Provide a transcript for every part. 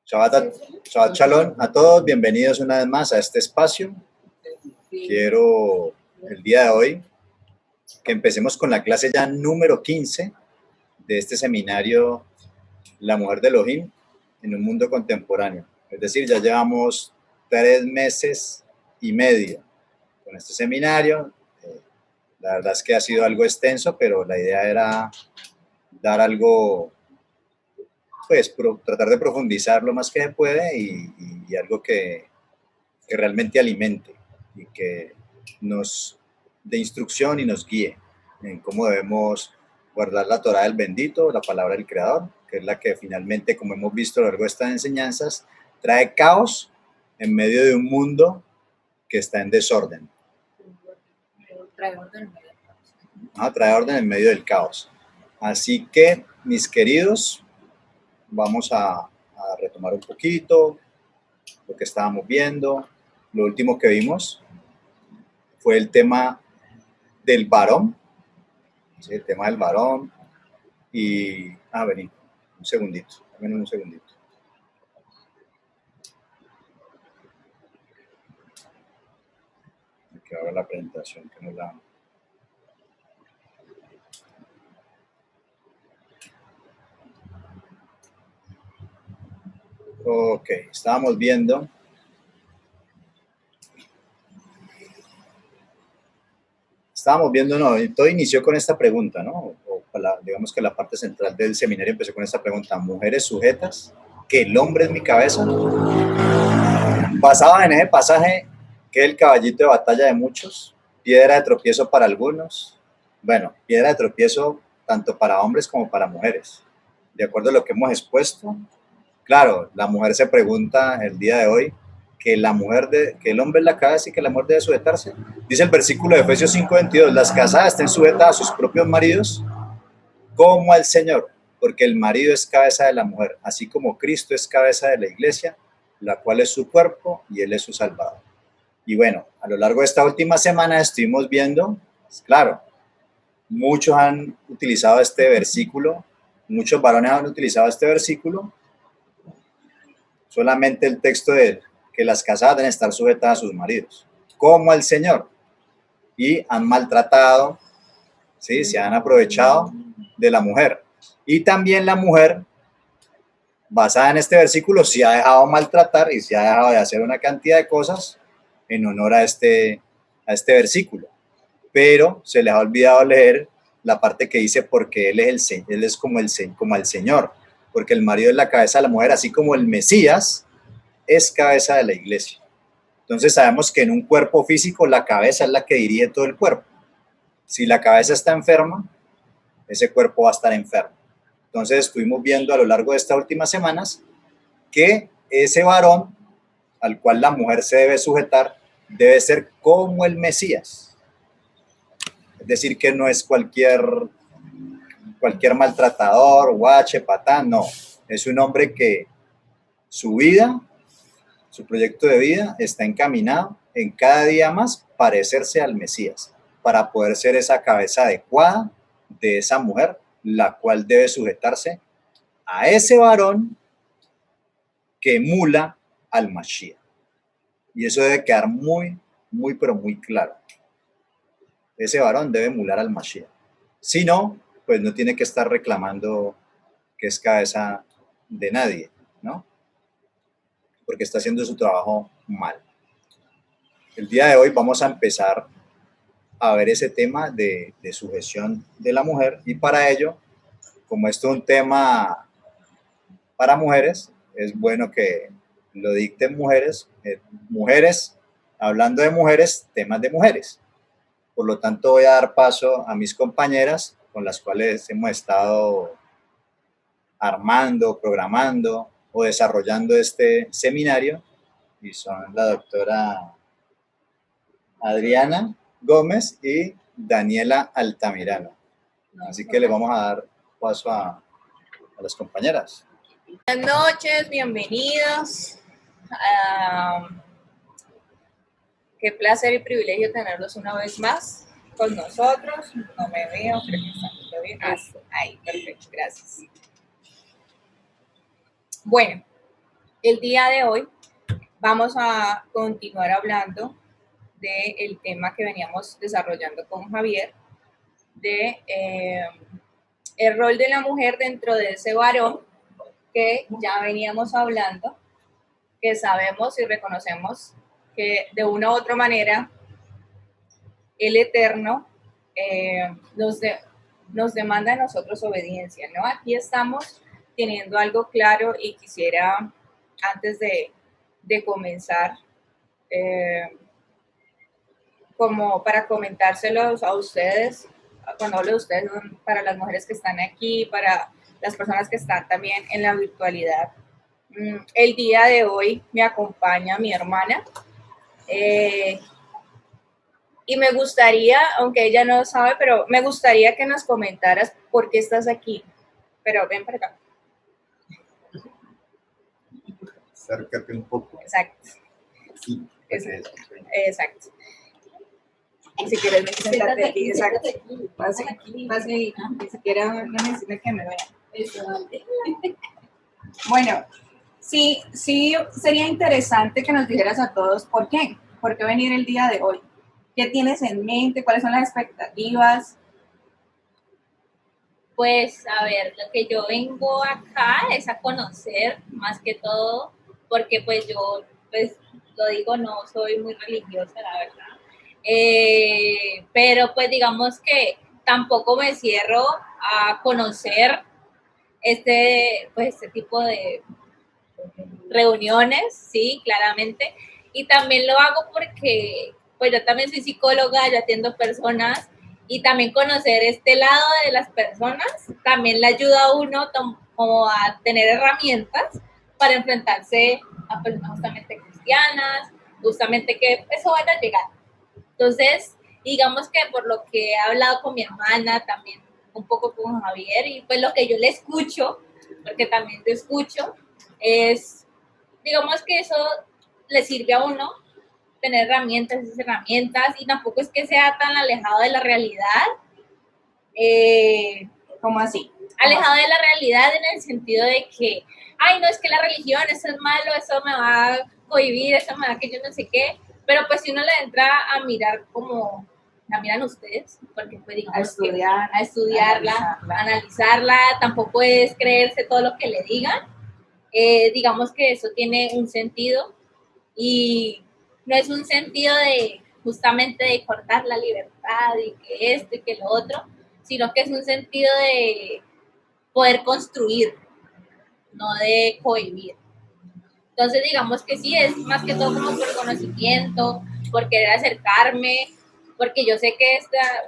Shabbat Shalom a todos, bienvenidos una vez más a este espacio. Quiero el día de hoy que empecemos con la clase ya número 15 de este seminario La Mujer de Elohim en un mundo contemporáneo. Es decir, ya llevamos 3 meses y medio con este seminario. La verdad es que ha sido algo extenso, pero la idea era dar algo, pues tratar de profundizar lo más que se puede y algo que realmente alimente y que nos dé instrucción y nos guíe en cómo debemos guardar la Torá del bendito, la palabra del Creador, que es la que finalmente, como hemos visto a lo largo de estas enseñanzas, trae caos en medio de un mundo que está en desorden. Trae orden en medio del caos. Trae orden en medio del caos. Así que, mis queridos, vamos a retomar un poquito lo que estábamos viendo. Lo último que vimos fue el tema del varón, ¿sí? El tema del varón. Y, vení, un segundito. Que ahora la presentación, que no la... Ok, estábamos viendo... no, todo inició con esta pregunta, ¿no? Digamos que la parte central del seminario empezó con esta pregunta: ¿mujeres sujetas? ¿Que el hombre es mi cabeza? Basado en ese pasaje, que es el caballito de batalla de muchos, piedra de tropiezo para algunos, bueno, piedra de tropiezo tanto para hombres como para mujeres. De acuerdo a lo que hemos expuesto, claro, la mujer se pregunta el día de hoy que el hombre es la cabeza y que la mujer debe sujetarse. Dice el versículo de Efesios 5:22, las casadas estén sujetas a sus propios maridos como al Señor, porque el marido es cabeza de la mujer, así como Cristo es cabeza de la iglesia, la cual es su cuerpo y él es su salvador. Y bueno, a lo largo de esta última semana estuvimos viendo, pues claro, muchos han utilizado este versículo, muchos varones han utilizado este versículo, solamente el texto de que las casadas deben estar sujetas a sus maridos, como al Señor, y han maltratado, ¿sí? Se han aprovechado de la mujer. Y también la mujer, basada en este versículo, se ha dejado maltratar y se ha dejado de hacer una cantidad de cosas en honor a este versículo. Pero se les ha olvidado leer la parte que dice porque él es como al Señor, porque el marido es la cabeza de la mujer, así como el Mesías es cabeza de la iglesia. Entonces sabemos que en un cuerpo físico la cabeza es la que dirige todo el cuerpo. Si la cabeza está enferma, ese cuerpo va a estar enfermo. Entonces estuvimos viendo a lo largo de estas últimas semanas que ese varón al cual la mujer se debe sujetar debe ser como el Mesías. Es decir, que no es cualquier maltratador, guache, patán, no. Es un hombre que su vida, su proyecto de vida está encaminado en cada día más parecerse al Mesías, para poder ser esa cabeza adecuada de esa mujer, la cual debe sujetarse a ese varón que emula al Mashiach. Y eso debe quedar muy, pero muy claro. Ese varón debe emular al Mashiach. Si no, pues no tiene que estar reclamando que es cabeza de nadie, ¿no? Porque está haciendo su trabajo mal. El día de hoy vamos a empezar a ver ese tema de sujeción de la mujer, y para ello, como esto es un tema para mujeres, es bueno que lo dicten mujeres, hablando de mujeres, temas de mujeres. Por lo tanto, voy a dar paso a mis compañeras con las cuales hemos estado armando, programando o desarrollando este seminario, y son la doctora Adriana Gómez y Daniela Altamirano. Así que le vamos a dar paso a las compañeras. Buenas noches, bienvenidos. Qué placer y privilegio tenerlos una vez más con nosotros. No me veo, creo que está todo bien. Ahí, perfecto, gracias. Bueno, el día de hoy vamos a continuar hablando del tema que veníamos desarrollando con Javier, de el rol de la mujer dentro de ese varón que ya veníamos hablando, que sabemos y reconocemos que de una u otra manera el Eterno nos demanda a nosotros obediencia, ¿no? Aquí estamos teniendo algo claro y quisiera, antes de comenzar, como para comentárselos a ustedes, cuando hablo de ustedes, para las mujeres que están aquí, para las personas que están también en la virtualidad. El día de hoy me acompaña mi hermana y me gustaría, aunque ella no sabe, pero me gustaría que nos comentaras por qué estás aquí. Pero ven para acá. Acércate un poco. Exacto. Sí, exacto. Y si quieres, siéntate aquí. Exacto. Pase y ni siquiera no necesitas que me vean. Bueno, sí, sería interesante que nos dijeras a todos por qué venir el día de hoy. ¿Qué tienes en mente? ¿Cuáles son las expectativas? Pues a ver, lo que yo vengo acá es a conocer más que todo, porque pues yo, pues lo digo, no soy muy religiosa, la verdad. Pero pues digamos que tampoco me cierro a conocer este tipo de reuniones, sí, claramente. Y también lo hago porque pues yo también soy psicóloga, yo atiendo personas y también conocer este lado de las personas también le ayuda a uno como a tener herramientas para enfrentarse a personas justamente cristianas, justamente que eso van a llegar. Entonces, digamos que por lo que he hablado con mi hermana, también un poco con Javier, y pues lo que yo le escucho, porque también te escucho, es, digamos que eso le sirve a uno tener esas herramientas, y tampoco es que sea tan alejado de la realidad. ¿Cómo así? Alejado de la realidad en el sentido de que, ay, no, es que la religión, eso es malo, eso me va a cohibir, eso me va a que yo no sé qué, pero pues si uno le entra a mirar como la miran ustedes, porque pues digamos a estudiarla, analizarla, tampoco es creerse todo lo que le digan, digamos que eso tiene un sentido y no es un sentido de justamente de cortar la libertad y que esto y que lo otro, sino que es un sentido de poder construir, no de cohibir. Entonces, digamos que sí, es más que todo como por conocimiento, por querer acercarme, porque yo sé que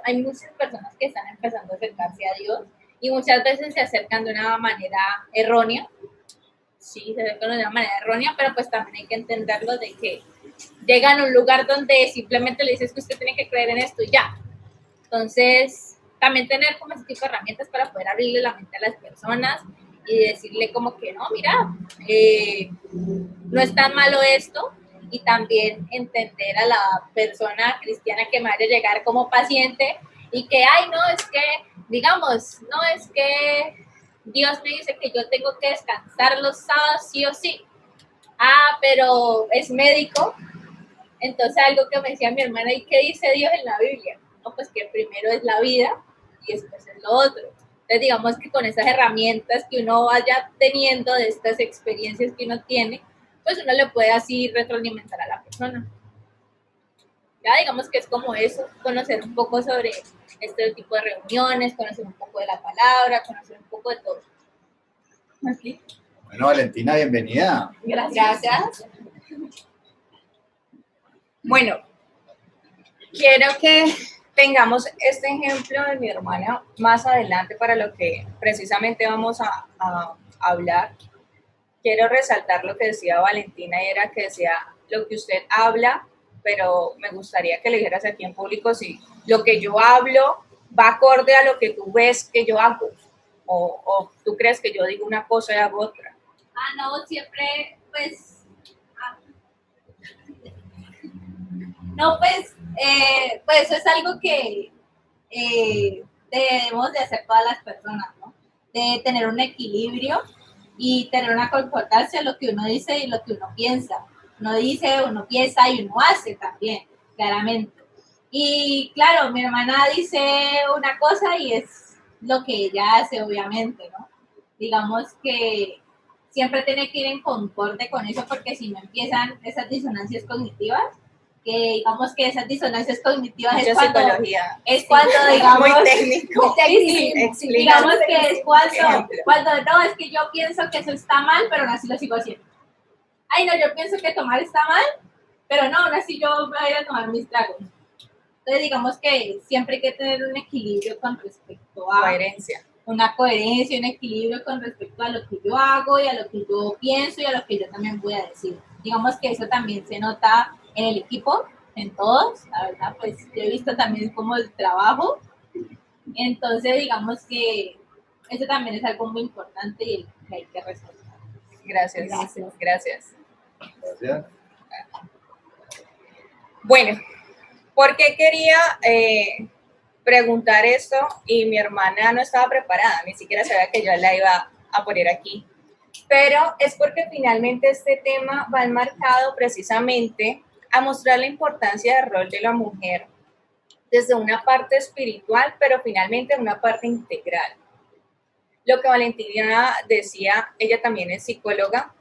hay muchas personas que están empezando a acercarse a Dios y muchas veces se acercan de una manera errónea. Sí, se acercan de una manera errónea, pero pues también hay que entenderlo de que llegan a un lugar donde simplemente le dices que usted tiene que creer en esto y ya. Entonces, también tener como ese tipo de herramientas para poder abrirle la mente a las personas y decirle como que no, mira, no es tan malo esto, y también entender a la persona cristiana que me vaya a llegar como paciente y que, ay, no, es que, digamos, no es que Dios me dice que yo tengo que descansar los sábados sí o sí. Ah, pero es médico. Entonces algo que me decía mi hermana, ¿y qué dice Dios en la Biblia? No, pues que primero es la vida y después es lo otro. Entonces digamos que con esas herramientas que uno vaya teniendo de estas experiencias que uno tiene, pues uno le puede así retroalimentar a la persona. Ya digamos que es como eso, conocer un poco sobre este tipo de reuniones, conocer un poco de la palabra, conocer un poco de todo. Aquí. Bueno, Valentina, bienvenida. Gracias. Bueno, quiero que tengamos este ejemplo de mi hermana más adelante para lo que precisamente vamos a hablar. Quiero resaltar lo que decía Valentina, y era que decía lo que usted habla, pero me gustaría que le dijeras aquí en público si lo que yo hablo va acorde a lo que tú ves que yo hago, o tú crees que yo digo una cosa y hago otra. Ah, no, siempre, pues, no, pues eso es algo que debemos de hacer todas las personas, ¿no? De tener un equilibrio y tener una concordancia en lo que uno dice y lo que uno piensa. Uno dice, uno piensa y uno hace también, claramente. Y claro, mi hermana dice una cosa y es lo que ella hace, obviamente, ¿no? Digamos que siempre tiene que ir en concorde con eso porque si no empiezan esas disonancias cognitivas, que digamos que esas disonancias cognitivas Mucha es cuando, psicología. digamos, Muy técnico. sí, Explica. digamos que es Ejemplo. cuando no, es que yo pienso que eso está mal, pero aún así lo sigo haciendo. Ay, no, yo pienso que tomar está mal, pero no, aún así yo me voy a tomar mis tragos. Entonces, digamos que siempre hay que tener un equilibrio con respecto a Coherencia. una coherencia, un equilibrio con respecto a lo que yo hago y a lo que yo pienso y a lo que yo también voy a decir. Digamos que eso también se nota en el equipo, en todos, la verdad, pues yo he visto también como el trabajo. Entonces, digamos que eso también es algo muy importante y que hay que resaltar. Gracias. Gracias. Gracias. Gracias. Bueno, ¿por qué quería preguntar esto? Y mi hermana no estaba preparada, ni siquiera sabía que yo la iba a poner aquí. Pero es porque finalmente este tema va enmarcado precisamente a mostrar la importancia del rol de la mujer desde una parte espiritual, pero finalmente una parte integral. Lo que Valentina decía, ella también es psicóloga,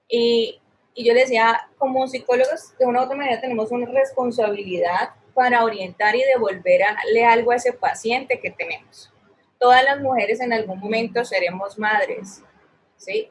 y yo le decía, como psicólogos, de una u otra manera tenemos una responsabilidad para orientar y devolverle algo a ese paciente que tenemos. Todas las mujeres en algún momento seremos madres, ¿sí?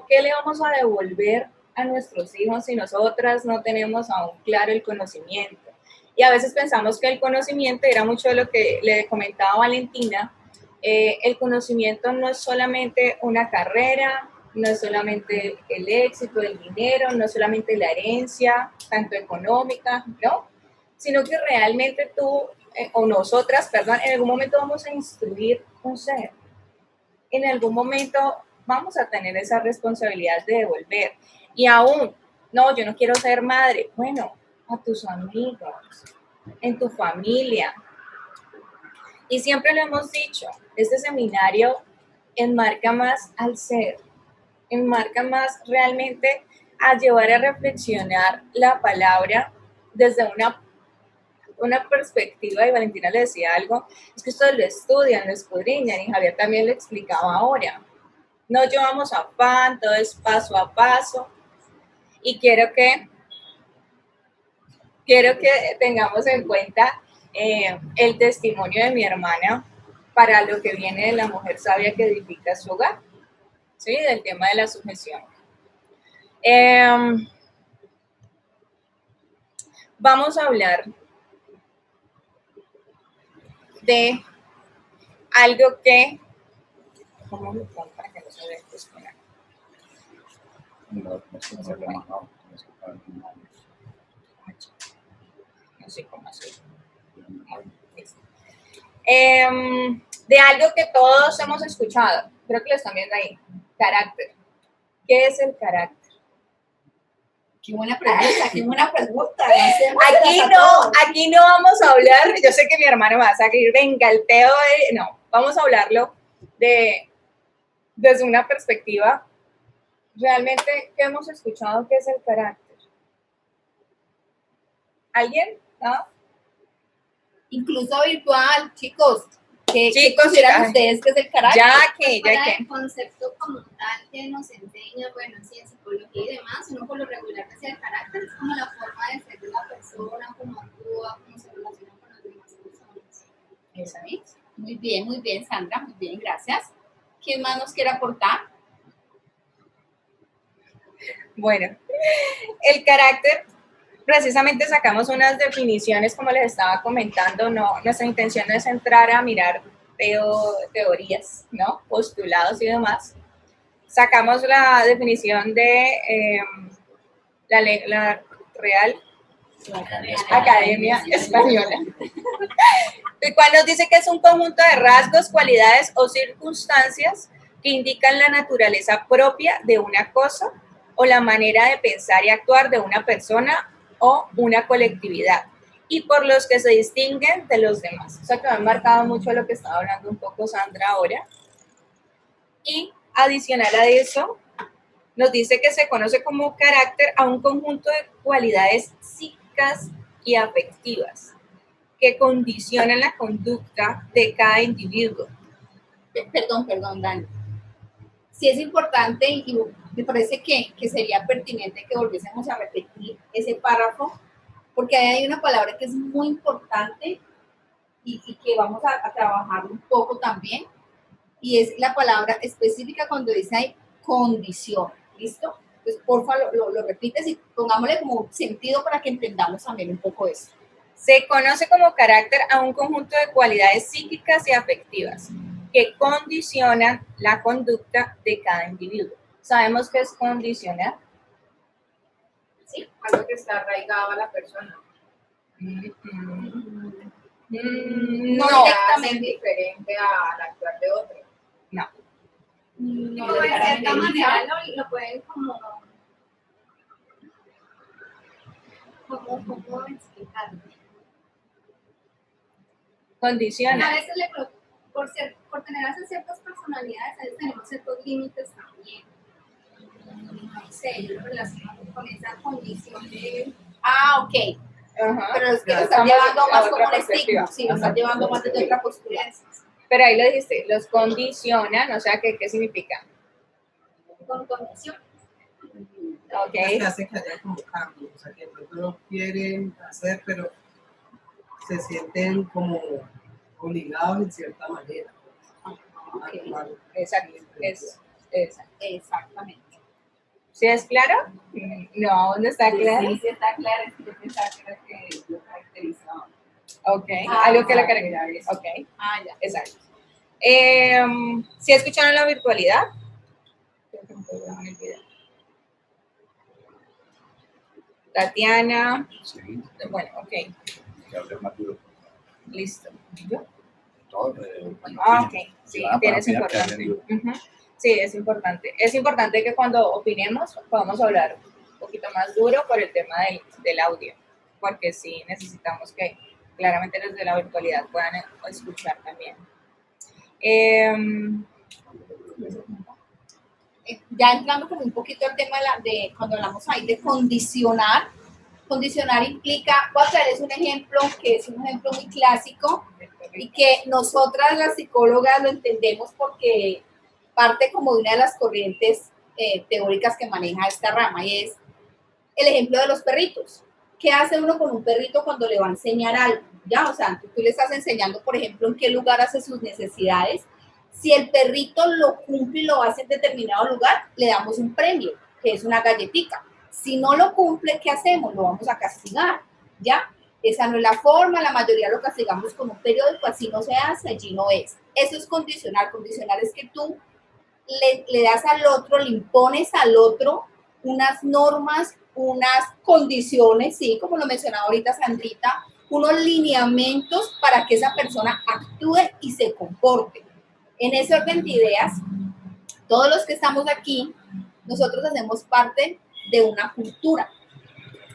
¿Qué le vamos a devolver a nuestros hijos si nosotras no tenemos aún claro el conocimiento? Y a veces pensamos que el conocimiento, era mucho de lo que le comentaba Valentina, el conocimiento no es solamente una carrera, no es solamente el éxito, el dinero, no es solamente la herencia, tanto económica, ¿no? Sino que realmente tú, o nosotras, perdón, en algún momento vamos a instruir un ser. En algún momento vamos a tener esa responsabilidad de devolver. Y aún, no, yo no quiero ser madre. Bueno, a tus amigos, en tu familia. Y siempre lo hemos dicho, este seminario enmarca más al ser, enmarca más realmente a llevar a reflexionar la palabra desde una perspectiva, y Valentina le decía algo, es que ustedes lo estudian, lo escudriñan, y Javier también lo explicaba ahora. No llevamos afán, todo es paso a paso, y quiero que tengamos en cuenta el testimonio de mi hermana para lo que viene de la mujer sabia que edifica su hogar, ¿sí? Del tema de la sujeción. Vamos a hablar de algo que... ¿Cómo me pongo para que no se vea esto? No sé cómo hacer. De algo que todos hemos escuchado, creo que lo están viendo ahí, carácter. ¿Qué es el carácter? Qué buena pregunta. Aquí no vamos a hablar, yo sé que mi hermano va a salir, venga, el teo, no, vamos a hablarlo desde una perspectiva realmente que hemos escuchado que es el carácter. ¿Alguien? ¿No? Incluso virtual, chicos. ¿Qué Chicos, consideran ya. ustedes que es el carácter? Para el concepto como tal que nos enseña, bueno, sí, en psicología y demás, uno por lo regular decía el carácter es como la forma de ser de la persona, cómo actúa, cómo se relaciona con las demás personas. Eso es. Muy bien, Sandra, muy bien, gracias. ¿Quién más nos quiere aportar? Bueno, el carácter, precisamente sacamos unas definiciones, como les estaba comentando, nuestra intención no es entrar a mirar teorías, ¿no? Postulados y demás. Sacamos la definición de la Real Academia Española, el cual nos dice que es un conjunto de rasgos, cualidades o circunstancias que indican la naturaleza propia de una cosa o la manera de pensar y actuar de una persona o una colectividad, y por los que se distinguen de los demás. O sea que me ha marcado mucho lo que estaba hablando un poco Sandra ahora. Y adicional a eso, nos dice que se conoce como carácter a un conjunto de cualidades psíquicas y afectivas que condicionan la conducta de cada individuo. Perdón, Dani. Sí es importante y me parece que sería pertinente que volviésemos a repetir ese párrafo, porque ahí hay una palabra que es muy importante y que vamos a trabajar un poco también, y es la palabra específica cuando dice ahí condición, ¿listo? Entonces, porfa, lo repites y pongámosle como sentido para que entendamos también un poco eso. Se conoce como carácter a un conjunto de cualidades psíquicas y afectivas que condicionan la conducta de cada individuo. ¿Sabemos qué es condicionar? Sí, algo que está arraigado a la persona. No No directamente. hacen diferente al actuar de otro. No. No, De cierta caracterizar. manera lo pueden como explicarlo. A Condiciona. veces por tener esas ciertas personalidades, a veces tenemos ciertos límites también. No sé, yo lo relaciono con esa condición de... Ah, ok. Ajá. Pero es que lo están Estamos llevando a más otra como un perspectiva. estigma. Sí, lo están llevando más desde otra postura. Pero ahí lo dijiste, los condicionan, o sea, ¿qué significa? Con condición. Ok. Es que hace que haya como cambios, o sea, que de pronto no quieren hacer, pero se sienten como obligados en cierta manera. Exacto. Exacto. Exactamente. ¿Sí es claro? No, no está claro. Sí, está claro, es que yo pensaba que era que lo caracterizaba. Ok, Ah, algo que la exacto. caracteriza. Ok, Ah, ya. exacto. ¿Sí escucharon la virtualidad? Creo que me puedo grabar el video. Tatiana, Sí, bueno, ok, que hable más duro. listo. ¿Yo? Todo, Ah, ok, sí, van a tienes opinar, que importante. hablen duro. Ujú. Sí, es importante. Es importante que cuando opinemos podamos hablar un poquito más duro por el tema del audio, porque sí necesitamos que claramente los de la virtualidad puedan escuchar también. Ya entrando como un poquito al tema de cuando hablamos ahí de condicionar. Condicionar implica, voy a traerles un ejemplo que es un ejemplo muy clásico y que nosotras las psicólogas lo entendemos porque parte como de una de las corrientes teóricas que maneja esta rama, y es el ejemplo de los perritos. ¿Qué hace uno con un perrito cuando le va a enseñar algo? Ya, o sea, tú le estás enseñando, por ejemplo, en qué lugar hace sus necesidades. Si el perrito lo cumple y lo hace en determinado lugar, le damos un premio, que es una galletica. Si no lo cumple, ¿qué hacemos? Lo vamos a castigar, ¿ya? Esa no es la forma, la mayoría lo castigamos con un periódico, así no se hace, allí no es. Eso es condicionar. Condicionar es que tú le das al otro, le impones al otro unas normas, unas condiciones, sí, como lo mencionaba ahorita Sandrita, unos lineamientos para que esa persona actúe y se comporte. En ese orden de ideas, todos los que estamos aquí, nosotros hacemos parte de una cultura,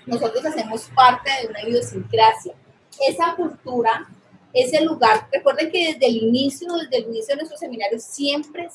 nosotros hacemos parte de una idiosincrasia. Esa cultura, ese lugar, recuerden que desde el inicio de nuestros seminarios, siempre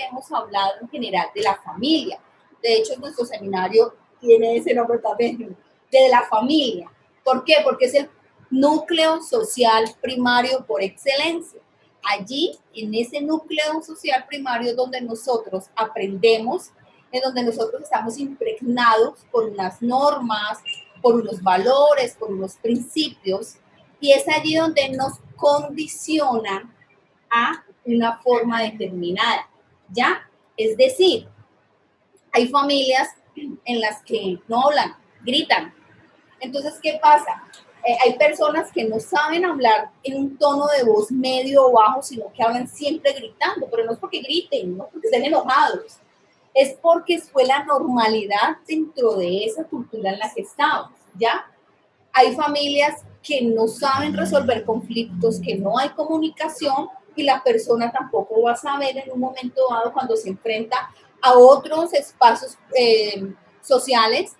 hemos hablado en general de la familia. De hecho, nuestro seminario tiene ese nombre también, de la familia. ¿Por qué? Porque es el núcleo social primario por excelencia. Allí, en ese núcleo social primario, donde nosotros aprendemos, en donde nosotros estamos impregnados por unas normas, por unos valores, por unos principios, y es allí donde nos condicionan a una forma determinada, ¿ya? Es decir, hay familias en las que no hablan, gritan. Entonces, ¿qué pasa? Hay personas que no saben hablar en un tono de voz medio o bajo, sino que hablan siempre gritando, pero no es porque griten, no porque estén enojados, es porque fue la normalidad dentro de esa cultura en la que estamos, ¿ya? Hay familias que no saben resolver conflictos, que no hay comunicación y la persona tampoco va a saber en un momento dado cuando se enfrenta a otros espacios sociales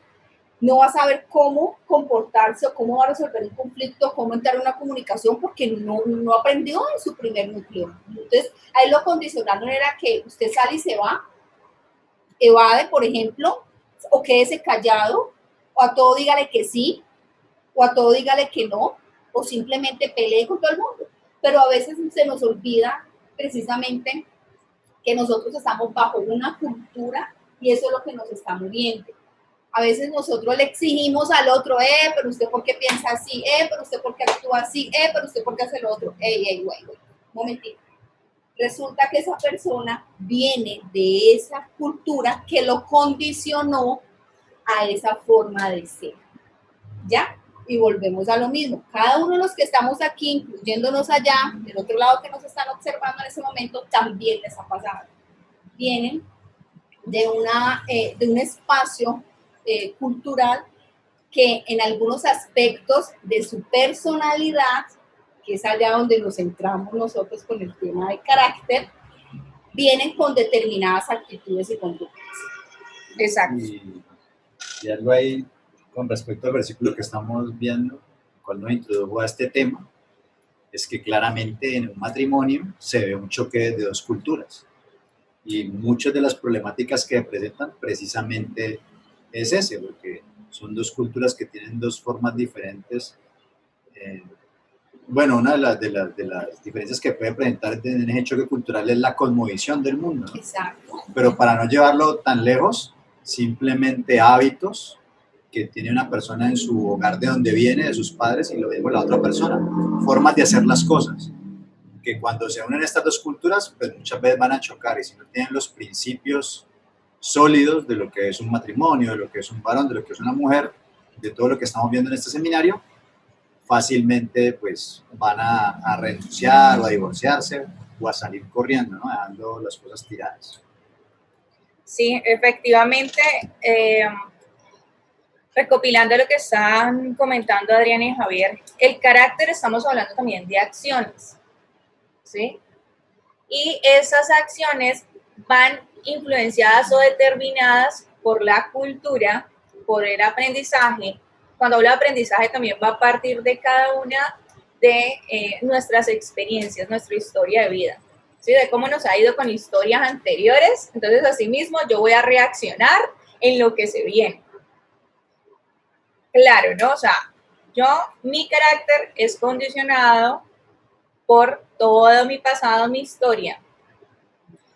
no va a saber cómo comportarse o cómo va a resolver un conflicto, cómo entrar en una comunicación, porque no aprendió en su primer núcleo. Entonces, ahí lo condicionaron era que usted sale y se va, evade, por ejemplo, o quédese callado, o a todo dígale que sí, o a todo dígale que no, o simplemente pelee con todo el mundo. Pero a veces se nos olvida precisamente que nosotros estamos bajo una cultura y eso es lo que nos está moviendo. A veces nosotros le exigimos al otro, pero usted por qué piensa así, pero usted por qué actúa así, pero usted por qué hace lo otro, güey, un momentito. Resulta que esa persona viene de esa cultura que lo condicionó a esa forma de ser, ¿ya? Y volvemos a lo mismo. Cada uno de los que estamos aquí, incluyéndonos allá, del otro lado que nos están observando en ese momento, también les ha pasado. Vienen de un espacio cultural que en algunos aspectos de su personalidad, que es allá donde nos centramos nosotros con el tema de carácter, vienen con determinadas actitudes y conductas. Exacto. Y algo ahí con respecto al versículo que estamos viendo, cual nos introdujo a este tema, es que claramente en un matrimonio se ve un choque de dos culturas. Y muchas de las problemáticas que presentan precisamente es ese, porque son dos culturas que tienen dos formas diferentes. Bueno, una de las diferencias que puede presentar en ese choque cultural es la cosmovisión del mundo, ¿no? Exacto. Pero para no llevarlo tan lejos, simplemente hábitos que tiene una persona en su hogar de donde viene, de sus padres, y lo mismo la otra persona, formas de hacer las cosas, que cuando se unen estas dos culturas, pues muchas veces van a chocar, y si no tienen los principios sólidos de lo que es un matrimonio, de lo que es un varón, de lo que es una mujer, de todo lo que estamos viendo en este seminario, fácilmente pues van a renunciar o a divorciarse o a salir corriendo, ¿no? Dejando las cosas tiradas. Sí, efectivamente, recopilando lo que están comentando Adriana y Javier, el carácter, estamos hablando también de acciones, ¿sí? Y esas acciones van influenciadas o determinadas por la cultura, por el aprendizaje. Cuando hablo de aprendizaje también va a partir de cada una de nuestras experiencias, nuestra historia de vida, ¿sí? De cómo nos ha ido con historias anteriores. Entonces, asimismo, yo voy a reaccionar en lo que se viene. Claro, ¿no? O sea, mi carácter es condicionado por todo mi pasado, mi historia.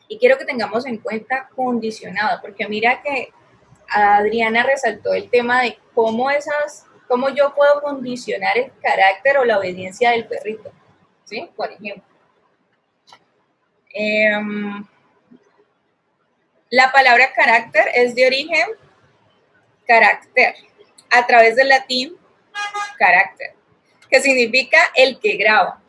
Y quiero que tengamos en cuenta condicionado, porque mira que Adriana resaltó el tema de cómo yo puedo condicionar el carácter o la obediencia del perrito, ¿sí? Por ejemplo. La palabra carácter es de origen carácter, a través del latín carácter, que significa el que graba.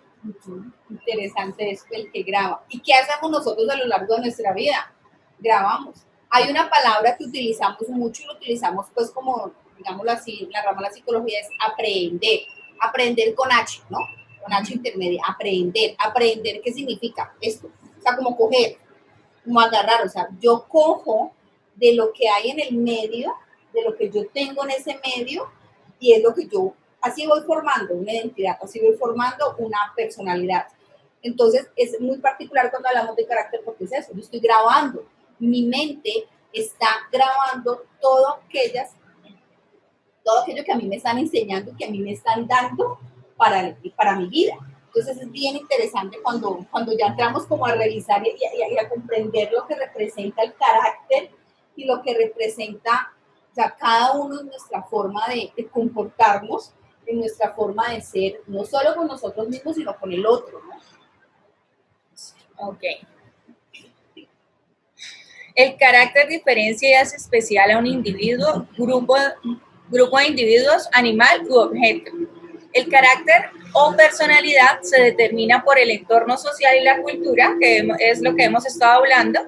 Interesante es el que graba. ¿Y qué hacemos nosotros a lo largo de nuestra vida? Grabamos. Hay una palabra que utilizamos mucho y lo utilizamos pues como, digámoslo así, la rama de la psicología es aprender. Aprender con H, ¿no? Con H intermedia. Aprender. Aprender, ¿qué significa esto? O sea, como coger, como agarrar. O sea, yo cojo de lo que hay en el medio, de lo que yo tengo en ese medio, y es lo que yo, así voy formando una identidad, así voy formando una personalidad. Entonces, es muy particular cuando hablamos de carácter porque es eso, yo estoy grabando, mi mente está grabando todo aquello que a mí me están enseñando, que a mí me están dando para mi vida. Entonces, es bien interesante cuando ya entramos como a revisar y a comprender lo que representa el carácter y lo que representa, o sea, cada uno en nuestra forma de comportarnos, en nuestra forma de ser, no solo con nosotros mismos, sino con el otro, ¿no? Ok. El carácter diferencia y hace especial a un individuo, grupo de individuos, animal u objeto. El carácter o personalidad se determina por el entorno social y la cultura, que es lo que hemos estado hablando,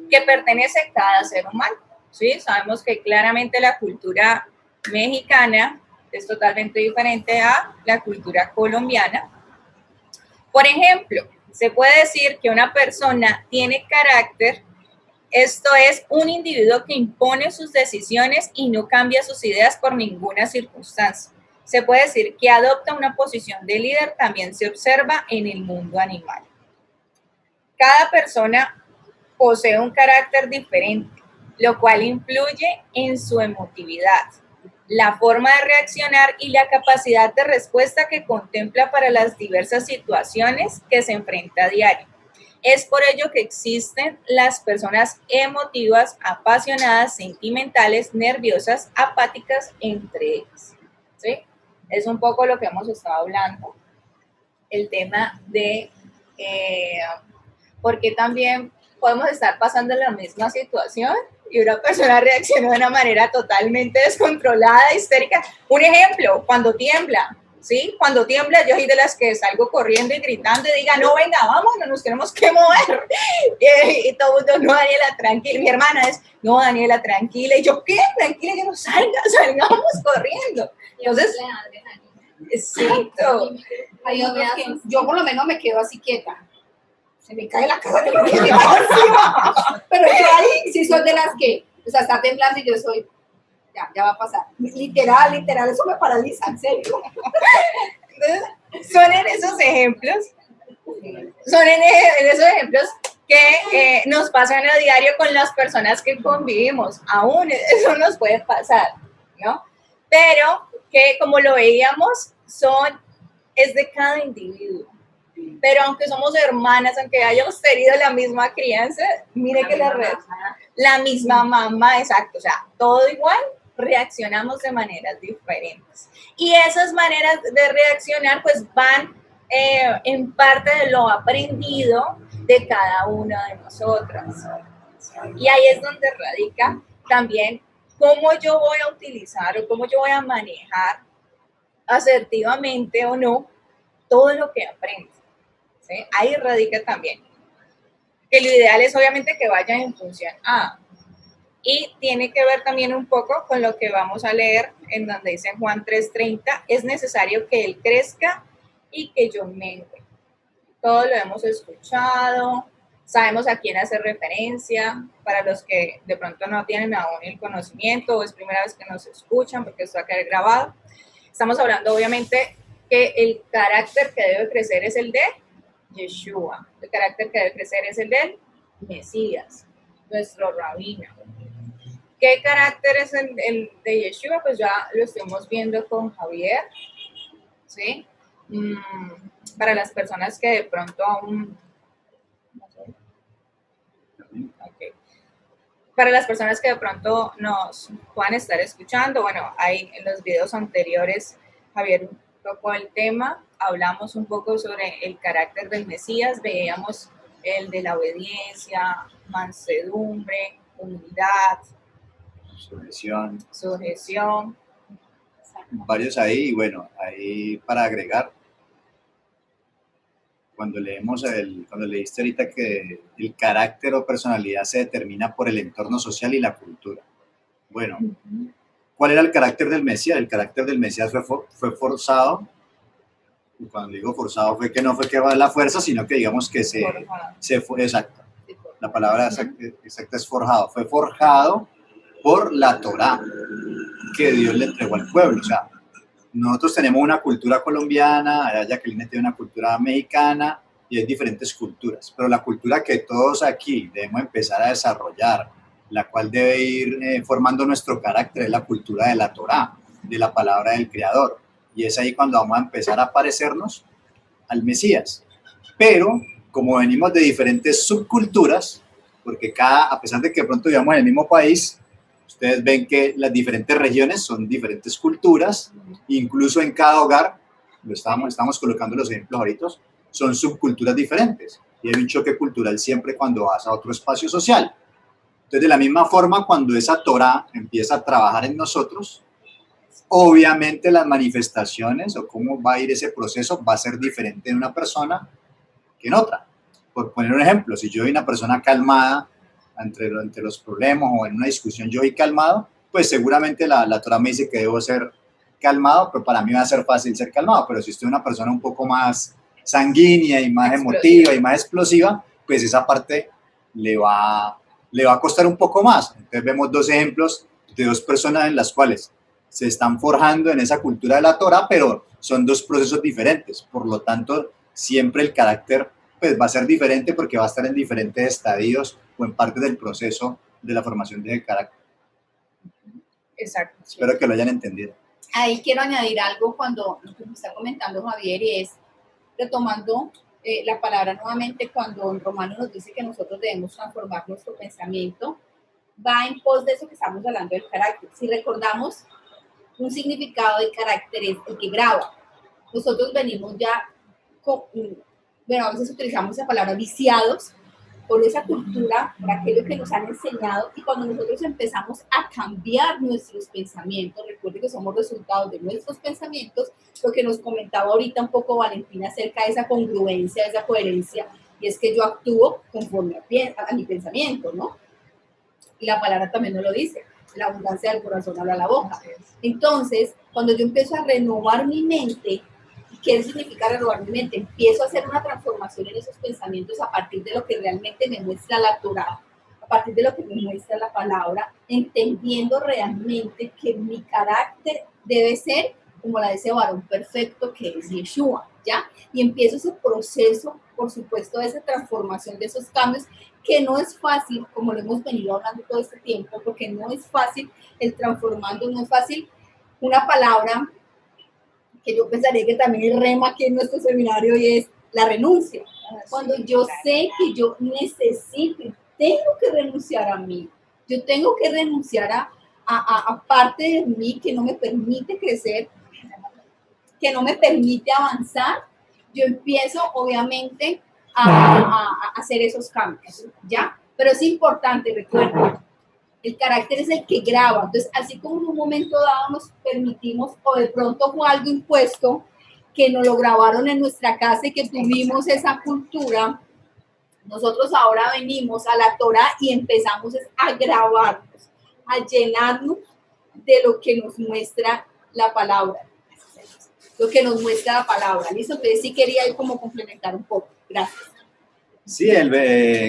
que pertenece a cada ser humano. ¿Sí? Sabemos que claramente la cultura mexicana es totalmente diferente a la cultura colombiana. Por ejemplo, se puede decir que una persona tiene carácter Esto es un individuo que impone sus decisiones y no cambia sus ideas por ninguna circunstancia. Se puede decir que adopta una posición de líder, también se observa en el mundo animal. Cada persona posee un carácter diferente, lo cual influye en su emotividad, la forma de reaccionar y la capacidad de respuesta que contempla para las diversas situaciones que se enfrenta a diario. Es por ello que existen las personas emotivas, apasionadas, sentimentales, nerviosas, apáticas, entre ellas. ¿Sí? Es un poco lo que hemos estado hablando. El tema de por qué también podemos estar pasando la misma situación y una persona reacciona de una manera totalmente descontrolada, histérica. Un ejemplo, cuando tiembla. ¿Sí? Cuando tiembla, yo soy de las que salgo corriendo y gritando y diga, no, venga, vámonos, nos tenemos que mover. Y todo el mundo, no, Daniela, tranquila. Mi hermana es, no, Daniela, tranquila. Y yo, ¿qué? Tranquila, que no salgamos corriendo. Entonces, exacto. Hay otros que yo por lo menos me quedo así quieta. Se me cae la cara, pero yo ahí sí soy de las que, o sea, está temblando y yo soy, ya va a pasar. Literal, eso me paraliza, en serio. Son en esos ejemplos, que nos pasan a diario con las personas que convivimos. Aún eso nos puede pasar, ¿no? Pero que como lo veíamos, es de cada individuo. Pero aunque somos hermanas, aunque hayamos tenido la misma crianza, mire que la misma mamá, exacto, o sea, todo igual, reaccionamos de maneras diferentes. Y esas maneras de reaccionar pues van en parte de lo aprendido de cada una de nosotras. Y ahí es donde radica también cómo yo voy a utilizar o cómo yo voy a manejar asertivamente o no todo lo que aprendo. ¿Sí? Ahí radica también. Que lo ideal es obviamente que vaya en función a. Y tiene que ver también un poco con lo que vamos a leer en donde dice Juan 3:30, es necesario que Él crezca y que yo mengue. Todo lo hemos escuchado, sabemos a quién hace referencia, para los que de pronto no tienen aún el conocimiento o es primera vez que nos escuchan porque esto va a quedar grabado. Estamos hablando obviamente que el carácter que debe crecer es el de Yeshua. El carácter que debe crecer es el del Mesías, nuestro rabino. ¿Qué carácter es el de Yeshua? Pues ya lo estamos viendo con Javier, ¿sí? Para las personas que de pronto aún... Okay. Para las personas que de pronto nos puedan estar escuchando, bueno, ahí en los videos anteriores Javier tocó el tema, hablamos un poco sobre el carácter del Mesías, veíamos el de la obediencia, mansedumbre, humildad, sujeción. Varios ahí, y bueno, ahí para agregar, cuando leíste ahorita que el carácter o personalidad se determina por el entorno social y la cultura. Bueno, ¿cuál era el carácter del Mesías? El carácter del Mesías fue forzado. Y cuando digo forzado fue que no fue que va a la fuerza, sino que digamos que se fue, exacto. La palabra exacta es forjado. Fue forjado por la Torá que Dios le entregó al pueblo. O sea, nosotros tenemos una cultura colombiana, Jacqueline tiene una cultura mexicana y hay diferentes culturas, pero la cultura que todos aquí debemos empezar a desarrollar, la cual debe ir formando nuestro carácter, es la cultura de la Torá, de la palabra del Creador. Y es ahí cuando vamos a empezar a parecernos al Mesías. Pero como venimos de diferentes subculturas, porque a pesar de que de pronto vivamos en el mismo país, ustedes ven que las diferentes regiones son diferentes culturas, incluso en cada hogar, estamos colocando los ejemplos ahorita, son subculturas diferentes. Y hay un choque cultural siempre cuando vas a otro espacio social. Entonces, de la misma forma, cuando esa Torá empieza a trabajar en nosotros, obviamente las manifestaciones o cómo va a ir ese proceso va a ser diferente en una persona que en otra. Por poner un ejemplo, si yo soy una persona calmada entre los problemas o en una discusión yo soy calmado, pues seguramente la Torá me dice que debo ser calmado, pero para mí va a ser fácil ser calmado. Pero si estoy una persona un poco más sanguínea y más emotiva y más explosiva, pues esa parte le va le va a costar un poco más. Entonces vemos dos ejemplos de dos personas en las cuales se están forjando en esa cultura de la Torah, pero son dos procesos diferentes. Por lo tanto, siempre el carácter pues, va a ser diferente porque va a estar en diferentes estadios o en partes del proceso de la formación del carácter. Exacto. Espero que lo hayan entendido. Ahí quiero añadir algo cuando lo que me está comentando Javier y es retomando la palabra nuevamente cuando en Romano nos dice que nosotros debemos transformar nuestro pensamiento, va en pos de eso que estamos hablando del carácter. Si recordamos, un significado de carácter es el que graba. Nosotros venimos ya, bueno, a veces utilizamos esa palabra viciados por esa cultura, por aquello que nos han enseñado, y cuando nosotros empezamos a cambiar nuestros pensamientos, recuerden que somos resultados de nuestros pensamientos, lo que nos comentaba ahorita un poco Valentina acerca de esa congruencia, de esa coherencia, y es que yo actúo conforme a mi pensamiento, ¿no? Y la palabra también nos lo dice, la abundancia del corazón habla la boca. Entonces, cuando yo empiezo a renovar mi mente, ¿qué significa renovar mi mente? Empiezo a hacer una transformación en esos pensamientos a partir de lo que realmente me muestra la Torá, a partir de lo que me muestra la palabra, entendiendo realmente que mi carácter debe ser como la de ese varón perfecto que es Yeshua, ¿ya? Y empiezo ese proceso, por supuesto, de esa transformación, de esos cambios, que no es fácil, como lo hemos venido hablando todo este tiempo, porque no es fácil el transformando, no es fácil una palabra que yo pensaría que también el rema aquí en nuestro seminario y es la renuncia. Cuando yo sé que yo necesito, tengo que renunciar a mí, yo tengo que renunciar a parte de mí que no me permite crecer, que no me permite avanzar, yo empiezo obviamente a hacer esos cambios, ¿ya? Pero es importante, recuerden, el carácter es el que graba. Entonces, así como en un momento dado nos permitimos, o de pronto fue algo impuesto, que nos lo grabaron en nuestra casa y que tuvimos esa cultura, nosotros ahora venimos a la Torah y empezamos a grabarnos, a llenarnos de lo que nos muestra la palabra. Lo que nos muestra la palabra. ¿Listo? Entonces sí quería ir como complementar un poco. Gracias. Sí,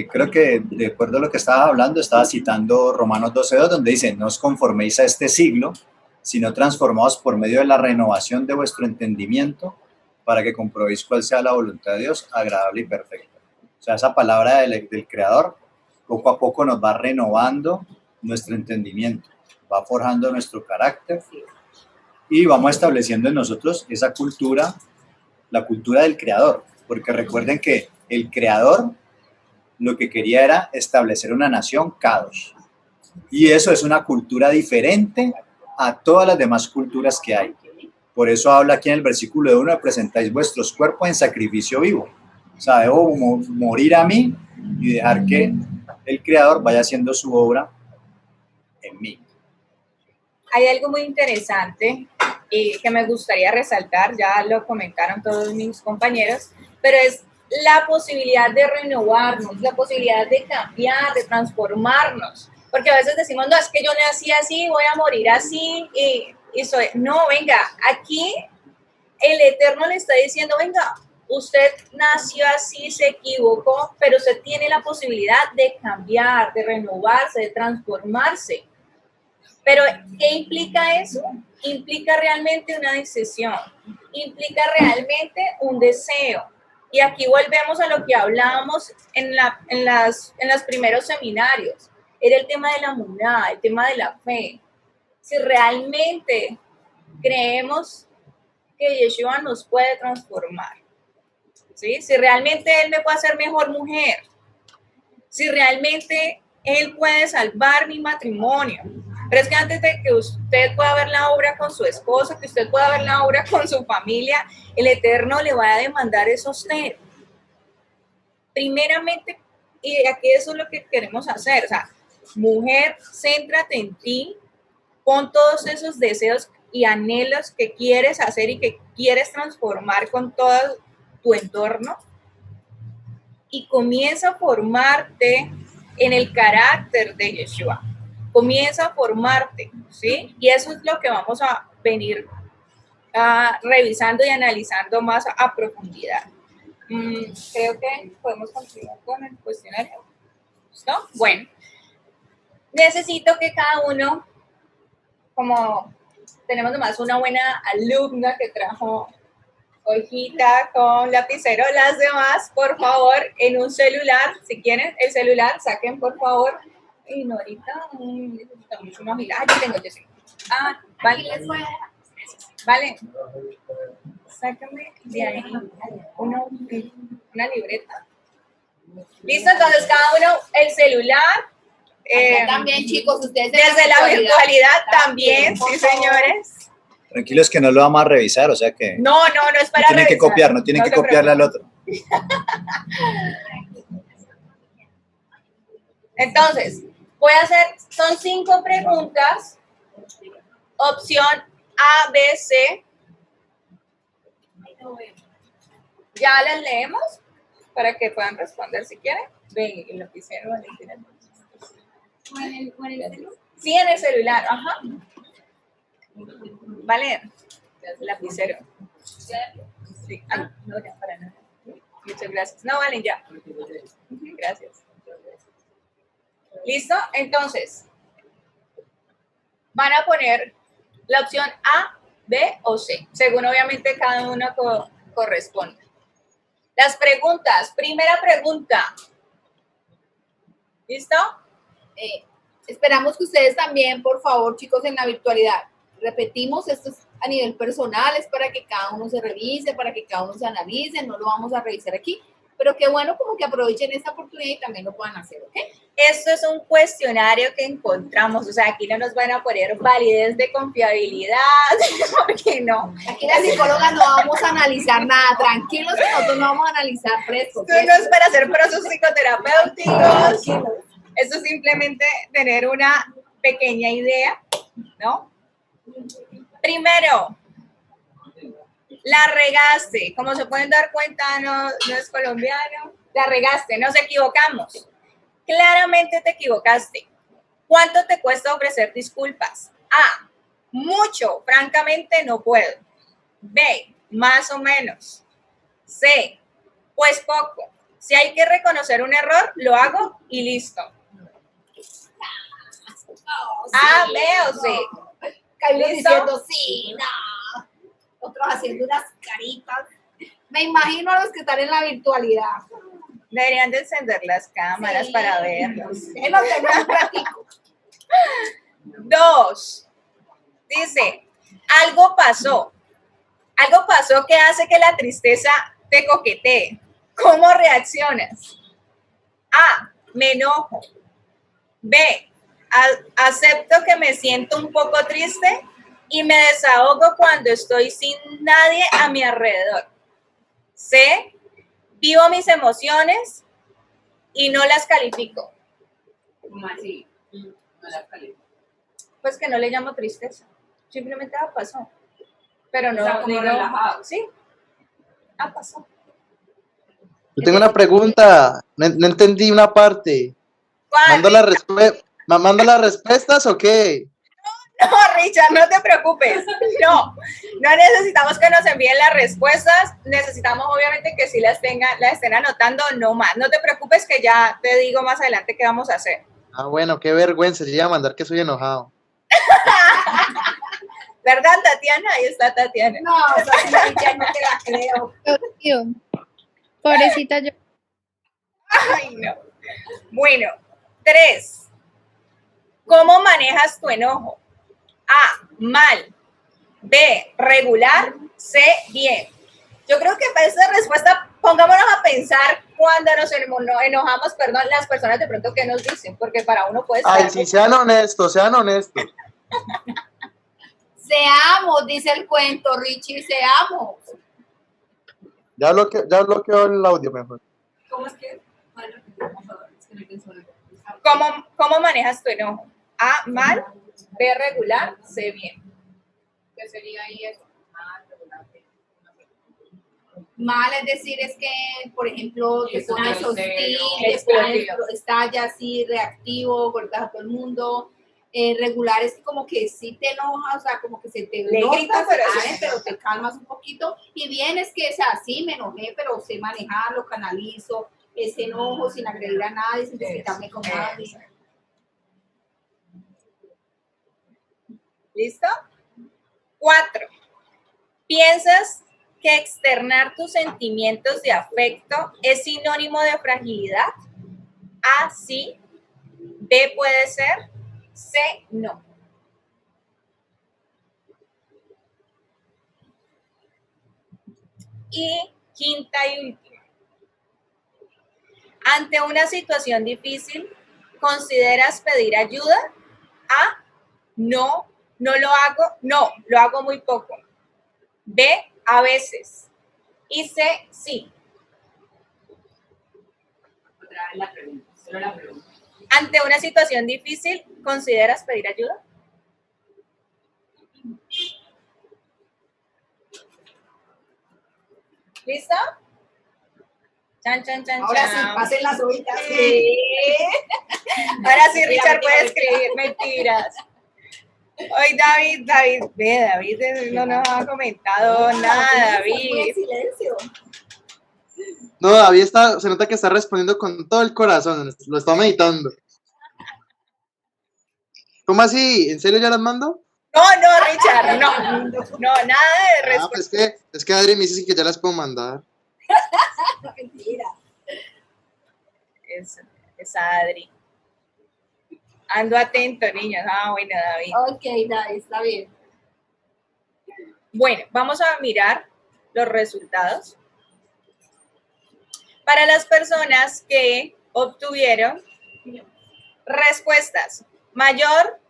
creo que de acuerdo a lo que estaba hablando, estaba citando Romanos 12:2, donde dice, no os conforméis a este siglo, sino transformaos por medio de la renovación de vuestro entendimiento, para que comprobéis cuál sea la voluntad de Dios, agradable y perfecta. O sea, esa palabra del Creador, poco a poco nos va renovando nuestro entendimiento, va forjando nuestro carácter y vamos estableciendo en nosotros esa cultura, la cultura del Creador, porque recuerden que el Creador lo que quería era establecer una nación Kadosh. Y eso es una cultura diferente a todas las demás culturas que hay. Por eso habla aquí en el versículo 1, presentáis vuestros cuerpos en sacrificio vivo. O sea, debo morir a mí y dejar que el Creador vaya haciendo su obra en mí. Hay algo muy interesante y que me gustaría resaltar, ya lo comentaron todos mis compañeros, pero es la posibilidad de renovarnos, la posibilidad de cambiar, de transformarnos, porque a veces decimos, no, es que yo nací así, voy a morir así, y soy, no, venga, aquí el Eterno le está diciendo, venga, usted nació así, se equivocó, pero usted tiene la posibilidad de cambiar, de renovarse, de transformarse. Pero, ¿qué implica eso? Implica realmente una decisión, implica realmente un deseo. Y aquí volvemos a lo que hablábamos en los primeros seminarios. Era el tema de la emuná, el tema de la fe. Si realmente creemos que Yeshua nos puede transformar, ¿sí? Si realmente Él me puede hacer mejor mujer, si realmente Él puede salvar mi matrimonio. Pero es que antes de que usted pueda ver la obra con su esposo, que usted pueda ver la obra con su familia, el Eterno le va a demandar eso a usted. Primeramente, y aquí eso es lo que queremos hacer, o sea, mujer, céntrate en ti, pon todos esos deseos y anhelos que quieres hacer y que quieres transformar con todo tu entorno y comienza a formarte en el carácter de Yeshua. Comienza a formarte, ¿sí? Y eso es lo que vamos a venir revisando y analizando más a profundidad. Creo que podemos continuar con el cuestionario. ¿No? Bueno, necesito que cada uno, como tenemos nomás una buena alumna que trajo hojita con lapicero, las demás, por favor, en un celular, si quieren el celular, saquen por favor. Y no, ahorita necesitamos una hojita. Ah, yo sí. Ah, vale. Vale. Sácame de ahí una libreta. Listo, entonces cada uno el celular. También, chicos, ustedes Desde la virtualidad también, sí, señores. Tranquilos que no lo vamos a revisar, o sea que No es para tienen que revisar. copiar, no tienen que te copiarle al otro. Entonces, voy a hacer, son 5 preguntas, opción A, B, C. Ya las leemos para que puedan responder si quieren. Ven, el lapicero, Valentina. Sí, en el celular, ajá. Vale, lapicero. Sí. Ah, no, ya, para nada. Muchas gracias. No, Valen, ya. Gracias. ¿Listo? Entonces, van a poner la opción A, B o C, según obviamente cada uno corresponde. Las preguntas. Primera pregunta. ¿Listo? Esperamos que ustedes también, por favor, chicos, en la virtualidad. Repetimos, esto es a nivel personal, es para que cada uno se revise, para que cada uno se analice, no lo vamos a revisar aquí, pero qué bueno como que aprovechen esta oportunidad y también lo puedan hacer, ¿ok? Esto es un cuestionario que encontramos, o sea, aquí no nos van a poner validez de confiabilidad, porque no. Aquí las psicólogas no vamos a analizar nada, tranquilos que nosotros no vamos a analizar fresco. Esto no es para hacer procesos psicoterapéuticos, esto es simplemente tener una pequeña idea, ¿no? Primero, la regaste. Como se pueden dar cuenta, no es colombiano. La regaste, nos equivocamos. Claramente te equivocaste. ¿Cuánto te cuesta ofrecer disculpas? A, mucho, francamente no puedo. B, más o menos. C, pues poco. Si hay que reconocer un error, lo hago y listo. A, B o C. Camilo ¿Listo? diciendo sí, no. Otros haciendo unas caritas. Me imagino a los que están en la virtualidad. Deberían de encender las cámaras Sí. para verlos. Déjenlo tener un ratico. 2. Dice, algo pasó. Algo pasó que hace que la tristeza te coquetee. ¿Cómo reaccionas? A, me enojo. B, acepto que me siento un poco triste y me desahogo cuando estoy sin nadie a mi alrededor. C, vivo mis emociones y no las califico. ¿Cómo así? No la califico. Pues que no le llamo tristeza. Simplemente pasó. Pero no, O sea, como digo, relajado. sí, pasó. Yo tengo una pregunta, no entendí una parte. ¿Cuál? ¿Mando las respuestas o qué? No, Richard, no te preocupes. No necesitamos que nos envíen las respuestas. Necesitamos, obviamente, que sí las estén anotando, no más. No te preocupes, que ya te digo más adelante qué vamos a hacer. Ah, bueno, qué vergüenza, yo iba a mandar que soy enojado. ¿Verdad, Tatiana? Ahí está Tatiana. No, o sea, ya no te la creo. Tío, pobrecita yo. Ay, no. Bueno, 3. ¿Cómo manejas tu enojo? A, mal. B, regular. C, bien. Yo creo que para esta respuesta, pongámonos a pensar cuando nos enojamos, las personas de pronto que nos dicen, porque para uno puede ser. Ay, sí, sean honestos, sean honestos. Seamos, dice el cuento, Richie, seamos. Ya bloqueo el audio mejor. ¿Cómo es que? Bueno, por favor, es que no pienso en eso. ¿Cómo manejas tu enojo? A, mal. B, regular. C, bien. ¿Qué sería ahí eso? Mal es decir, es que, por ejemplo, te Eso, pones hostil, explosivo. estallas así, reactivo, golpeas a todo el mundo. Regular es como que sí te enojas, o sea, como que se te Le enojas, gritas, pero pero te calmas un poquito. Y bien es que, o sea, sí me enojé, pero sé manejarlo, canalizo ese enojo sin agredir a nadie, sin desquitarme con nadie. ¿Listo? 4. ¿Piensas que externar tus sentimientos de afecto es sinónimo de fragilidad? A, sí. B, puede ser. C, no. Y quinta y última. Ante una situación difícil, ¿consideras pedir ayuda? A, no, no lo hago, no, lo hago muy poco. B, a veces. Y C, sí. Otra vez la pregunta, solo la pregunta. Ante una situación difícil, ¿consideras pedir ayuda? ¿Listo? Chan, chan, chan, Ahora sí, chan. pasen las hojitas. Sí. Ahora sí, Richard puede escribir mentiras. Hoy David no nos ha comentado nada, Muy David. en silencio. No, David está, se nota que está respondiendo con todo el corazón, lo está meditando. ¿Cómo así? ¿En serio ya las mando? No, Richard, no, nada de Ah, pues es que Adri me dice que ya las puedo mandar. No, mentira. Es Adri. Ando atento, niños. Ah, bueno, David. Ok, David, está bien. Bueno, vamos a mirar los resultados. Para las personas que obtuvieron respuestas mayor,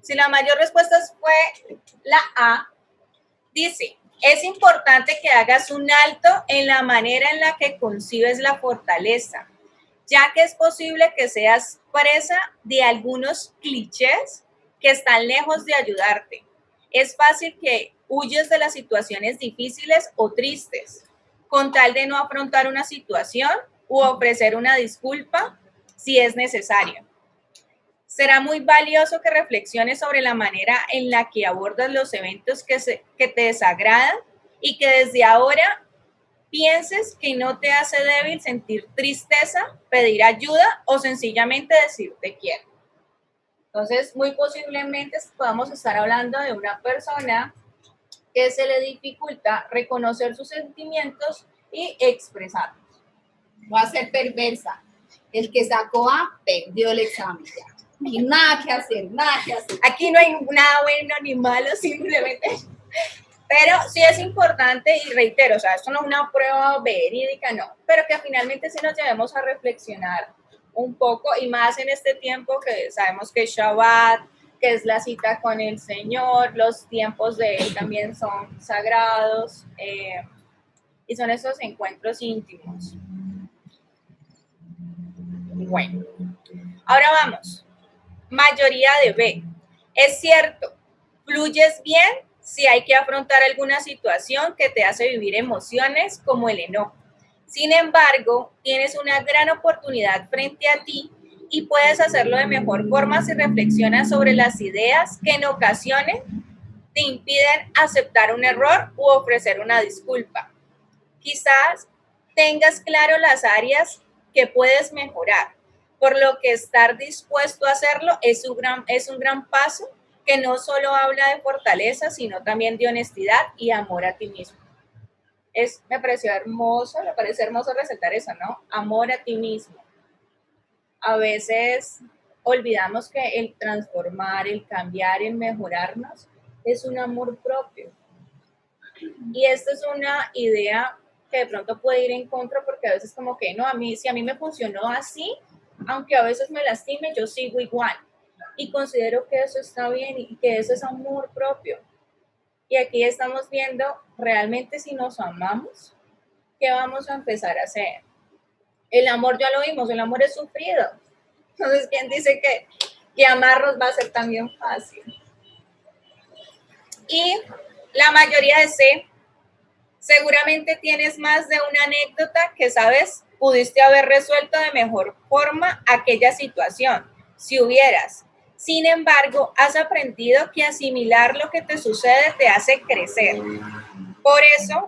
si la mayor respuesta fue la A, dice, es importante que hagas un alto en la manera en la que concibes la fortaleza, ya que es posible que seas presa de algunos clichés que están lejos de ayudarte. Es fácil que huyes de las situaciones difíciles o tristes, con tal de no afrontar una situación u ofrecer una disculpa si es necesario. Será muy valioso que reflexiones sobre la manera en la que abordas los eventos que te desagradan y que desde ahora pienses que no te hace débil sentir tristeza, pedir ayuda o sencillamente decir te quiero. Entonces, muy posiblemente podamos estar hablando de una persona que se le dificulta reconocer sus sentimientos y expresarlos. Voy a ser perversa. El que sacó A perdió el examen ya. Y nada que hacer, nada que hacer. Aquí no hay nada bueno ni malo, simplemente. Pero sí es importante, y reitero, o sea, esto no es una prueba verídica, no, pero que finalmente sí nos llevemos a reflexionar un poco, y más en este tiempo que sabemos que es Shabbat, que es la cita con el Señor, los tiempos de Él también son sagrados, y son esos encuentros íntimos. Bueno, ahora vamos. Mayoría de B. Es cierto, fluyes bien si hay que afrontar alguna situación que te hace vivir emociones como el enojo. Sin embargo, tienes una gran oportunidad frente a ti y puedes hacerlo de mejor forma si reflexionas sobre las ideas que en ocasiones te impiden aceptar un error u ofrecer una disculpa. Quizás tengas claro las áreas que puedes mejorar, por lo que estar dispuesto a hacerlo es un gran paso que no solo habla de fortaleza, sino también de honestidad y amor a ti mismo. Me parece hermoso resaltar eso, ¿no? Amor a ti mismo. A veces olvidamos que el transformar, el cambiar, el mejorarnos es un amor propio. Y esta es una idea que de pronto puede ir en contra, porque a veces como que no, si a mí me funcionó así, aunque a veces me lastime, yo sigo igual. Y considero que eso está bien y que eso es amor propio. Y aquí estamos viendo realmente si nos amamos, ¿qué vamos a empezar a hacer? El amor ya lo vimos, el amor es sufrido. Entonces, ¿quién dice que amarnos va a ser también fácil? Y la mayoría de C, seguramente tienes más de una anécdota que sabes, pudiste haber resuelto de mejor forma aquella situación, si hubieras. Sin embargo, has aprendido que asimilar lo que te sucede te hace crecer. Por eso,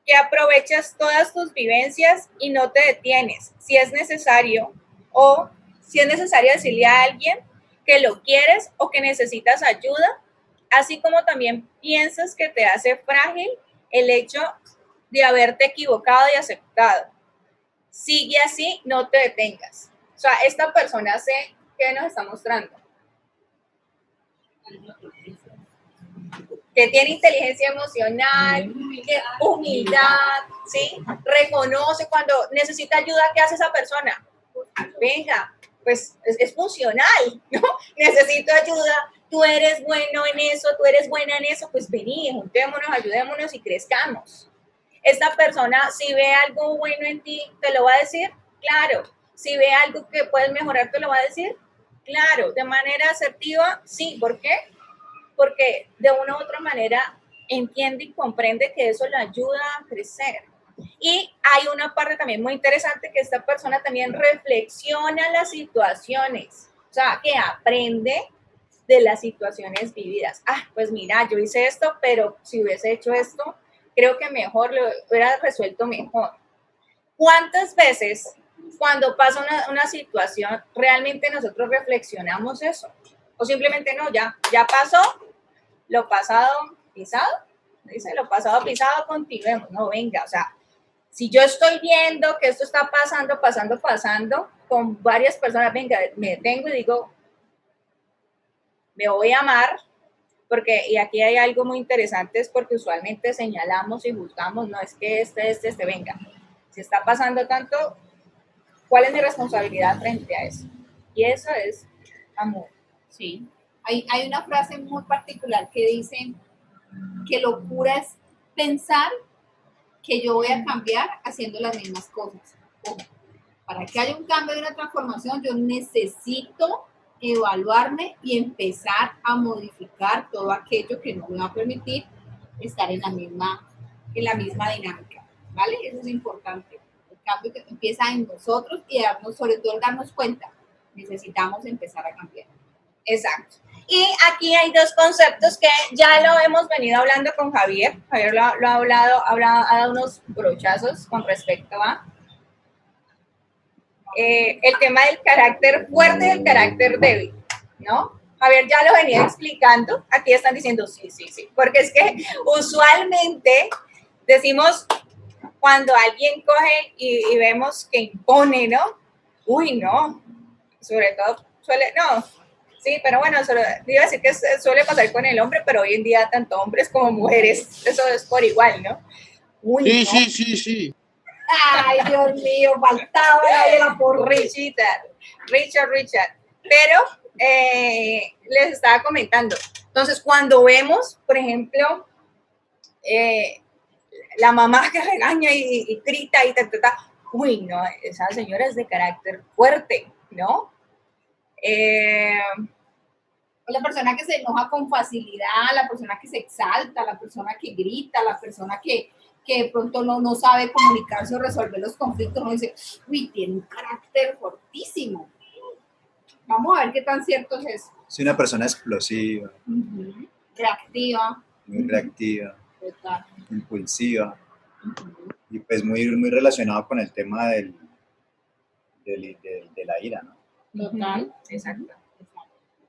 que aprovechas todas tus vivencias y no te detienes. Si es necesario decirle a alguien que lo quieres o que necesitas ayuda, así como también piensas que te hace frágil el hecho de haberte equivocado y aceptado. Sigue así, no te detengas. O sea, esta persona sé qué nos está mostrando. Que tiene inteligencia emocional, que humildad, ¿sí? Reconoce cuando necesita ayuda, ¿qué hace esa persona? Venga, pues es funcional, ¿no? Necesito ayuda, tú eres bueno en eso, tú eres buena en eso, pues vení, juntémonos, ayudémonos y crezcamos. Esta persona, si ve algo bueno en ti, ¿te lo va a decir? Claro. Si ve algo que puedes mejorar, ¿te lo va a decir? Claro. De manera asertiva, sí. ¿Por qué? Porque de una u otra manera entiende y comprende que eso le ayuda a crecer. Y hay una parte también muy interesante que esta persona también reflexiona las situaciones, o sea, que aprende de las situaciones vividas. Ah, pues mira, yo hice esto, pero si hubiese hecho esto, creo que mejor lo hubiera resuelto mejor. ¿Cuántas veces cuando pasa una situación realmente nosotros reflexionamos eso? O simplemente no, ya pasó, lo pasado pisado, dice, lo pasado pisado, continuemos, no, venga, o sea, si yo estoy viendo que esto está pasando con varias personas, venga, me detengo y digo, me voy a amar, porque, y aquí hay algo muy interesante, es porque usualmente señalamos y juzgamos, no es que venga, si está pasando tanto, ¿cuál es mi responsabilidad frente a eso? Y eso es amor. Sí. Hay una frase muy particular que dice que locura es pensar que yo voy a cambiar haciendo las mismas cosas. Ojo, para que haya un cambio y una transformación, yo necesito evaluarme y empezar a modificar todo aquello que no me va a permitir estar en la misma dinámica, ¿vale? Eso es importante. El cambio que empieza en nosotros y sobre todo darnos cuenta, necesitamos empezar a cambiar. Exacto. Y aquí hay dos conceptos que ya lo hemos venido hablando con Javier. Javier lo ha hablado, ha dado unos brochazos con respecto a el tema del carácter fuerte y el carácter débil, ¿no? Javier ya lo venía explicando. Aquí están diciendo sí, porque es que usualmente decimos cuando alguien coge y vemos que impone, ¿no? Uy, no, sobre todo no. Sí, pero bueno, iba a decir que suele pasar con el hombre, pero hoy en día tanto hombres como mujeres, eso es por igual, ¿no? Uy, sí, sí. Ay, Dios mío, faltaba la por Richard. Pero les estaba comentando. Entonces, cuando vemos, por ejemplo, la mamá que regaña y grita y uy, no, esa señora es de carácter fuerte, ¿no? La persona que se enoja con facilidad, la persona que se exalta, la persona que grita, la persona que de pronto no sabe comunicarse o resolver los conflictos, no dice, uy, tiene un carácter fortísimo. Vamos a ver qué tan cierto es eso. Es una persona explosiva, reactiva, muy reactiva, total, impulsiva, y pues muy relacionado con el tema de la ira, ¿no? total. Exacto.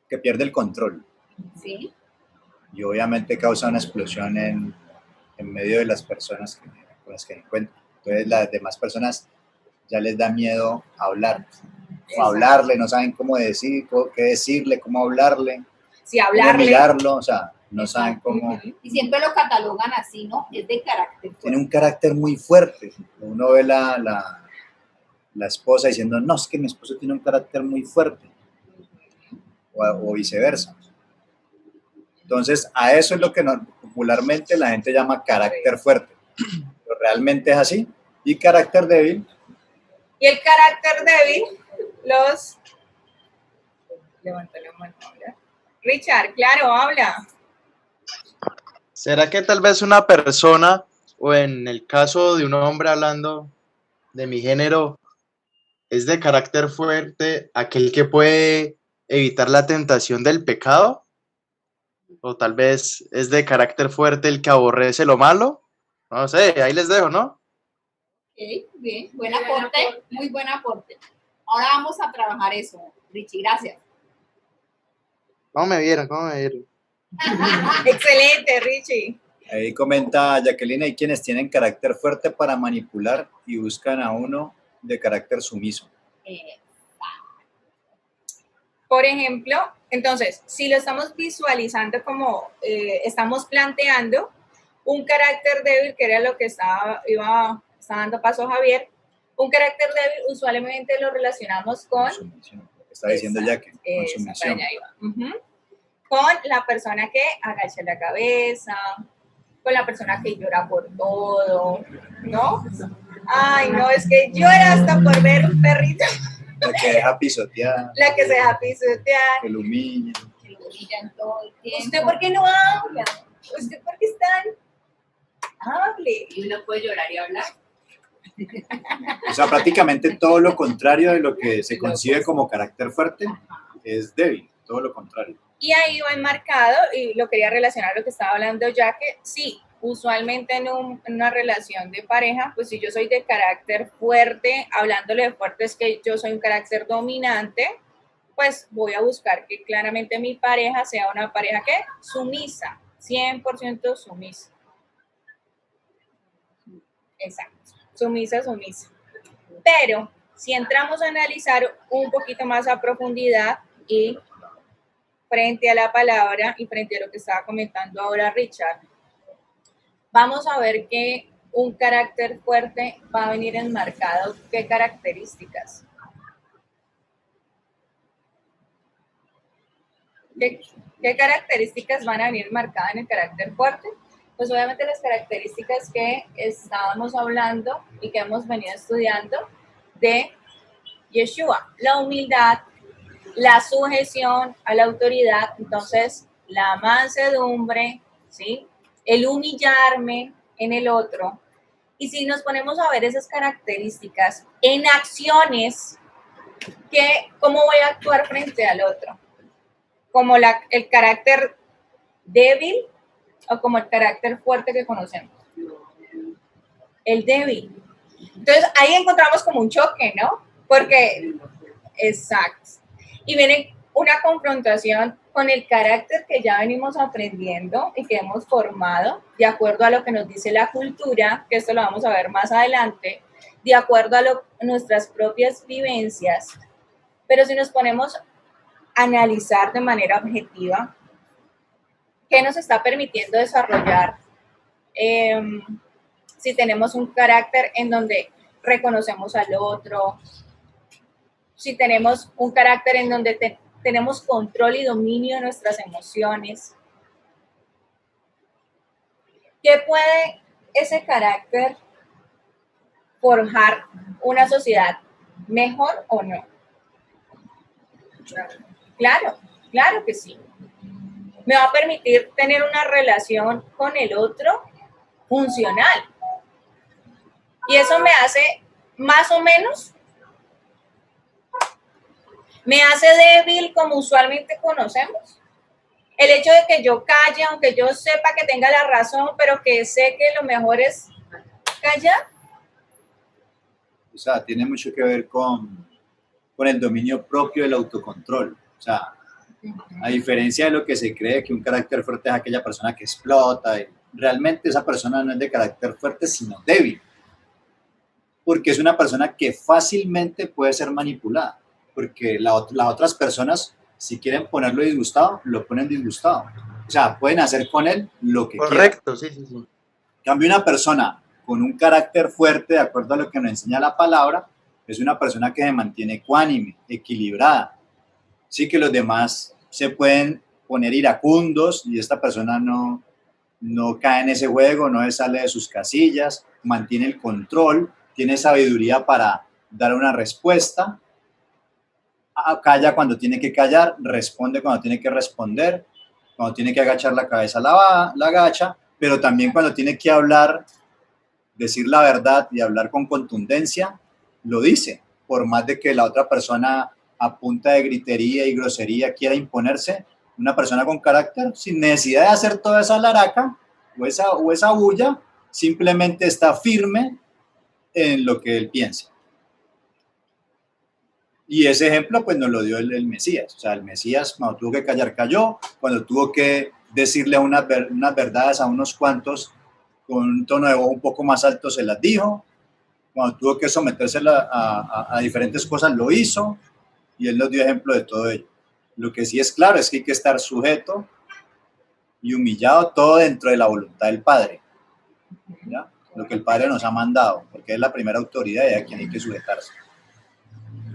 Que pierde el control. Sí. Y obviamente causa una explosión en medio de las personas con las que encuentran. Entonces las demás personas ya les da miedo hablar, o hablarle, no saben cómo decir, qué decirle, cómo hablarle, sí, cómo mirarlo, o sea, no saben cómo. Y siempre lo catalogan así, ¿no? Es de carácter fuerte. Tiene un carácter muy fuerte. Uno ve la esposa diciendo, no, es que mi esposo tiene un carácter muy fuerte, o viceversa. Entonces, a eso es lo que popularmente la gente llama carácter fuerte. Pero realmente es así. Y carácter débil. Y el carácter débil, levanta la mano, ¿verdad? Richard, claro, habla. ¿Será que tal vez una persona, o en el caso de un hombre hablando de mi género, es de carácter fuerte aquel que puede evitar la tentación del pecado? O tal vez es de carácter fuerte el que aborrece lo malo. No sé, ahí les dejo, ¿no? Ok, bien, buen aporte, muy buen aporte. Ahora vamos a trabajar eso, Richie, gracias. ¿Cómo me vieron? ¿Cómo me vieron? Excelente, Richie. Ahí comenta Jacqueline, hay quienes tienen carácter fuerte para manipular y buscan a uno de carácter sumiso. Por ejemplo, entonces, si lo estamos visualizando como estamos planteando un carácter débil, que era lo que estaba dando paso Javier, un carácter débil usualmente lo relacionamos con... Sumisión, lo que está diciendo Jackie, con sumisión. Con la persona que agacha la cabeza, con la persona que llora por todo, ¿no? Ay, no, es que llora hasta por ver un perrito. La que deja pisotear, La que se deja pisotear. que lo humilla. Que lo brillan todo el tiempo. ¿Usted por qué no habla? ¿Usted por qué está? Hable. Y uno puede llorar y hablar. O sea, prácticamente todo lo contrario de lo que se concibe como carácter fuerte es débil, todo lo contrario. Y ahí va enmarcado, y lo quería relacionar a lo que estaba hablando ya, que sí, usualmente en una relación de pareja, pues si yo soy de carácter fuerte, hablándole de fuerte es que yo soy un carácter dominante, pues voy a buscar que claramente mi pareja sea una pareja que sumisa, 100% sumisa. Exacto, sumisa. Pero si entramos a analizar un poquito más a profundidad y frente a la palabra y frente a lo que estaba comentando ahora Richard, vamos a ver que un carácter fuerte va a venir enmarcado. ¿Qué características? ¿Qué características van a venir marcadas en el carácter fuerte? Pues obviamente las características que estábamos hablando y que hemos venido estudiando de Yeshua, la humildad, la sujeción a la autoridad, entonces la mansedumbre, ¿sí? El humillarme en el otro. Y si nos ponemos a ver esas características en acciones, ¿cómo voy a actuar frente al otro? ¿Como el carácter débil o como el carácter fuerte que conocemos? El débil. Entonces ahí encontramos como un choque, ¿no? Porque, exacto. Y viene una confrontación con el carácter que ya venimos aprendiendo y que hemos formado, de acuerdo a lo que nos dice la cultura, que esto lo vamos a ver más adelante, de acuerdo a nuestras propias vivencias. Pero si nos ponemos a analizar de manera objetiva, ¿qué nos está permitiendo desarrollar? Si tenemos un carácter en donde reconocemos al otro, si tenemos un carácter en donde tenemos control y dominio de nuestras emociones. ¿Qué puede ese carácter forjar una sociedad mejor o no? Claro que sí. Me va a permitir tener una relación con el otro funcional. Y eso me hace más o menos... ¿Me hace débil como usualmente conocemos? El hecho de que yo calle, aunque yo sepa que tenga la razón, pero que sé que lo mejor es callar. O sea, tiene mucho que ver con el dominio propio del autocontrol. O sea, a diferencia de lo que se cree que un carácter fuerte es aquella persona que explota, realmente esa persona no es de carácter fuerte, sino débil. Porque es una persona que fácilmente puede ser manipulada. Porque las otras personas, si quieren ponerlo disgustado, lo ponen disgustado. O sea, pueden hacer con él lo que quieran. Correcto, sí. En cambio, una persona con un carácter fuerte, de acuerdo a lo que nos enseña la palabra, es una persona que se mantiene ecuánime, equilibrada. Sí, que los demás se pueden poner iracundos y esta persona no cae en ese juego, no se sale de sus casillas, mantiene el control, tiene sabiduría para dar una respuesta. Calla cuando tiene que callar, responde cuando tiene que responder, cuando tiene que agachar la cabeza la agacha, pero también cuando tiene que hablar, decir la verdad y hablar con contundencia, lo dice, por más de que la otra persona a punta de gritería y grosería quiera imponerse. Una persona con carácter, sin necesidad de hacer toda esa laraca o esa bulla, simplemente está firme en lo que él piensa. Y ese ejemplo pues nos lo dio el Mesías. O sea, el Mesías cuando tuvo que callar, calló, cuando tuvo que decirle unas verdades a unos cuantos con un tono de voz un poco más alto se las dijo, cuando tuvo que someterse a diferentes cosas lo hizo, y él nos dio ejemplo de todo ello. Lo que sí es claro es que hay que estar sujeto y humillado todo dentro de la voluntad del Padre, ¿ya? Lo que el Padre nos ha mandado, porque es la primera autoridad y a quien hay que sujetarse.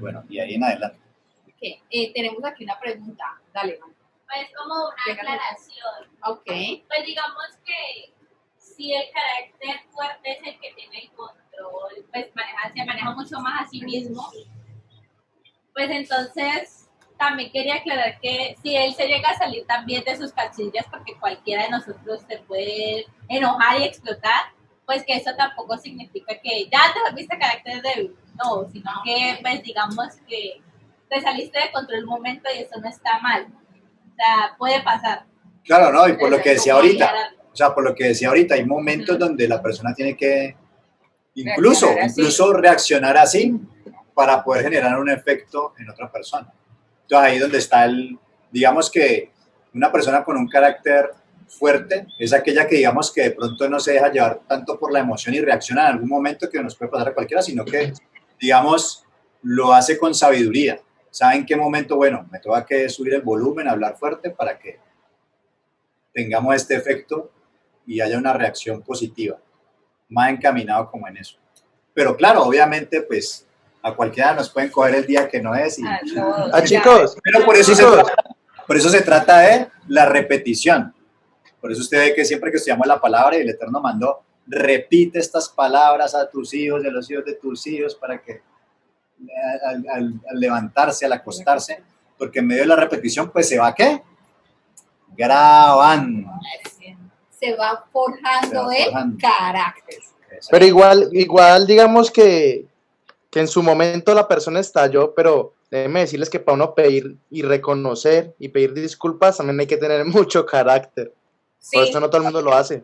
Bueno, y ahí en adelante. Ok, tenemos aquí una pregunta. Dale, Juan. Pues como una aclaración. Ok. Pues digamos que si el carácter fuerte es el que tiene el control, pues se maneja mucho más a sí mismo, pues entonces también quería aclarar que si él se llega a salir también de sus casillas, porque cualquiera de nosotros se puede enojar y explotar, pues que eso tampoco significa que ya te volviste carácter débil, no, sino que pues digamos que te saliste de control un momento y eso no está mal, o sea, puede pasar. Claro, ¿no? Y por lo que decía Como ahorita, aclararlo. o sea, por lo que decía ahorita, hay momentos donde la persona tiene que incluso reaccionar así para poder generar un efecto en otra persona. Entonces ahí donde está digamos que una persona con un carácter fuerte es aquella que digamos que de pronto no se deja llevar tanto por la emoción y reacciona en algún momento que nos puede pasar a cualquiera, sino que digamos lo hace con sabiduría. ¿Sabe en qué momento? Bueno, me tengo que subir el volumen, hablar fuerte para que tengamos este efecto y haya una reacción positiva, más encaminado como en eso. Pero claro, obviamente, pues a cualquiera nos pueden coger el día que no es. Chicos, Pero por eso, por eso se trata de la repetición. Por eso usted ve que siempre que estudiamos la palabra y el Eterno mandó, repite estas palabras a tus hijos, a los hijos de tus hijos, para que al levantarse, al acostarse, porque en medio de la repetición, pues se va, ¿qué? Grabando. Se va forjando el carácter. pero igual digamos que en su momento la persona estalló, pero déjenme decirles que para uno pedir y reconocer y pedir disculpas también hay que tener mucho carácter. Sí. Por eso no todo el mundo lo hace.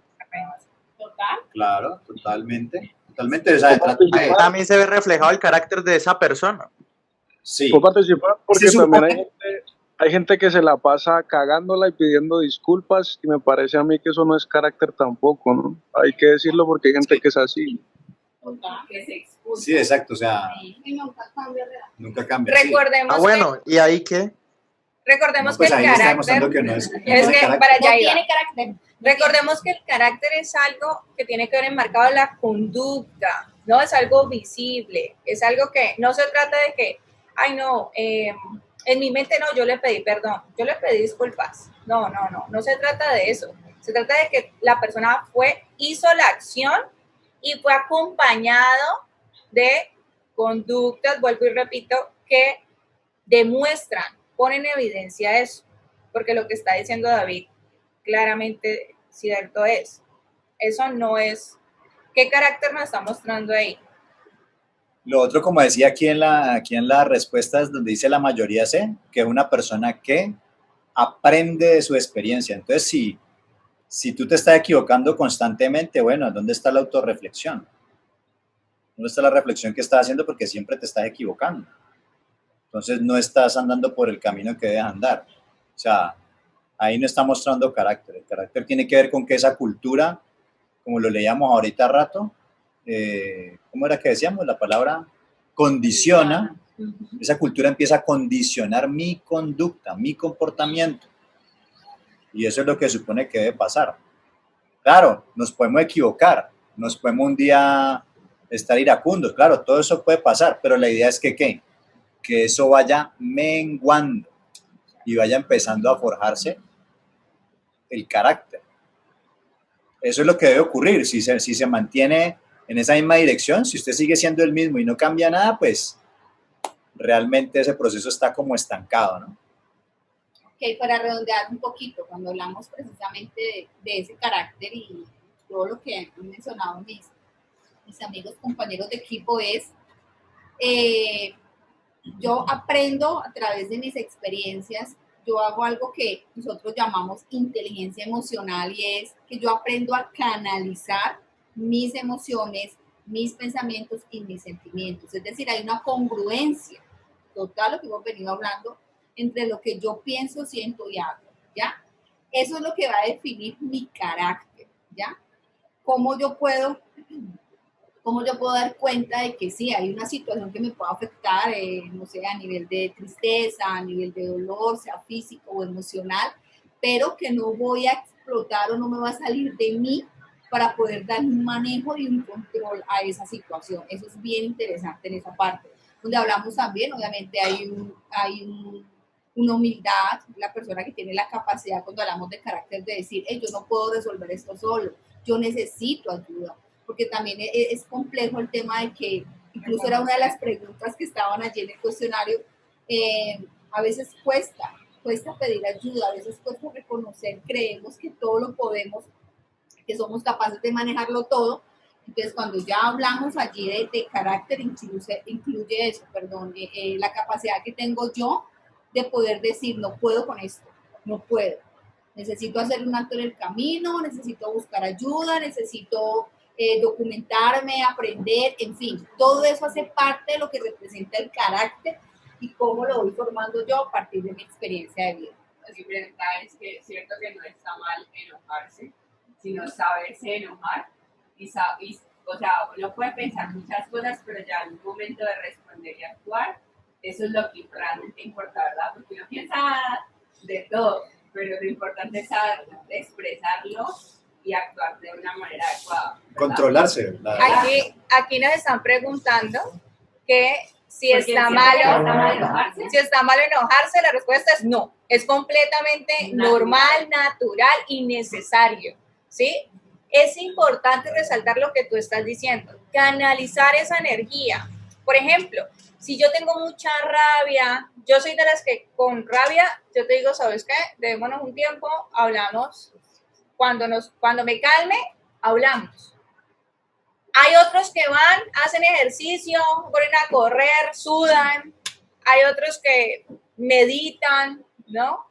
Total. Claro, totalmente. Totalmente. O sea, También se ve reflejado el carácter de esa persona. sí. Puedo participar porque Sí, también hay gente que se la pasa cagándola y pidiendo disculpas y me parece a mí que eso no es carácter tampoco, ¿no? Hay que decirlo porque hay gente que es así. Que se excusa. Sí, exacto. O sea, Y nunca cambia de edad. nunca cambia. sí. Recordemos, Bueno, ¿y ahí qué? recordemos No, pues que el ahí está carácter demostrando que no es es tiene que carácter. para allá No iba. tiene carácter. Recordemos que el carácter es algo que tiene que ver enmarcado en la conducta, no es algo visible, es algo que no se trata de que, ay no, en mi mente no, yo le pedí perdón, yo le pedí disculpas. No se trata de eso. Se trata de que la persona hizo la acción y fue acompañado de conductas, vuelvo y repito, que demuestran, ponen en evidencia eso, porque lo que está diciendo David claramente cierto es. Eso no es. ¿Qué carácter nos está mostrando ahí? Lo otro, como decía aquí en la respuesta, es donde dice la mayoría sé, que es una persona que aprende de su experiencia. Entonces, si tú te estás equivocando constantemente, bueno, ¿dónde está la autorreflexión? ¿Dónde está la reflexión que estás haciendo? Porque siempre te estás equivocando. Entonces, no estás andando por el camino que debes andar. O sea, ahí no está mostrando carácter. El carácter tiene que ver con que esa cultura, como lo leíamos ahorita rato, ¿cómo era que decíamos? La palabra condiciona. Esa cultura empieza a condicionar mi conducta, mi comportamiento. Y eso es lo que supone que debe pasar. Claro, nos podemos equivocar, nos podemos un día estar iracundos, claro, todo eso puede pasar, pero la idea es que ¿qué? Que eso vaya menguando y vaya empezando a forjarse el carácter. Eso es lo que debe ocurrir. Si se mantiene en esa misma dirección, si usted sigue siendo el mismo y no cambia nada, pues realmente ese proceso está como estancado, ¿no? Ok, para redondear un poquito, cuando hablamos precisamente de ese carácter y todo lo que han mencionado mis amigos, compañeros de equipo es, yo aprendo a través de mis experiencias, yo hago algo que nosotros llamamos inteligencia emocional y es que yo aprendo a canalizar mis emociones, mis pensamientos y mis sentimientos. Es decir, hay una congruencia total lo que hemos venido hablando, entre lo que yo pienso, siento y hago, ¿ya? Eso es lo que va a definir mi carácter, ¿ya? ¿Cómo yo puedo dar cuenta de que sí, hay una situación que me puede afectar, no sé, a nivel de tristeza, a nivel de dolor, sea físico o emocional, pero que no voy a explotar o no me va a salir de mí para poder dar un manejo y un control a esa situación? Eso es bien interesante en esa parte, donde hablamos también, obviamente una humildad, la persona que tiene la capacidad, cuando hablamos de carácter, de decir, hey, yo no puedo resolver esto solo, yo necesito ayuda, porque también es complejo el tema de que, incluso era una de las preguntas que estaban allí en el cuestionario, a veces cuesta pedir ayuda, a veces cuesta reconocer, creemos que todo lo podemos, que somos capaces de manejarlo todo. Entonces, cuando ya hablamos allí de carácter, incluye eso, perdón, la capacidad que tengo yo de poder decir, no puedo con esto, no puedo. Necesito hacer un alto en el camino, necesito buscar ayuda, necesito documentarme, aprender, en fin, todo eso hace parte de lo que representa el carácter y cómo lo voy formando yo a partir de mi experiencia de vida. Siempre es que es cierto que no está mal enojarse, sino saberse enojar y o sea, uno puede pensar muchas cosas, pero ya en un momento de responder y actuar, eso es lo que realmente importa, ¿verdad? Porque uno piensa de todo, pero lo importante es saber expresarlo y actuar de una manera adecuada, ¿verdad? Controlarse, ¿verdad? Aquí nos están preguntando que si está mal enojarse, la respuesta es no. Es completamente normal, natural y necesario, ¿sí? Es importante resaltar lo que tú estás diciendo, canalizar esa energía. Por ejemplo, si yo tengo mucha rabia, yo soy de las que con rabia, yo te digo, ¿sabes qué? Démonos un tiempo, hablamos. Cuando me calme, hablamos. Hay otros que van, hacen ejercicio, ponen a correr, sudan. Hay otros que meditan, ¿no?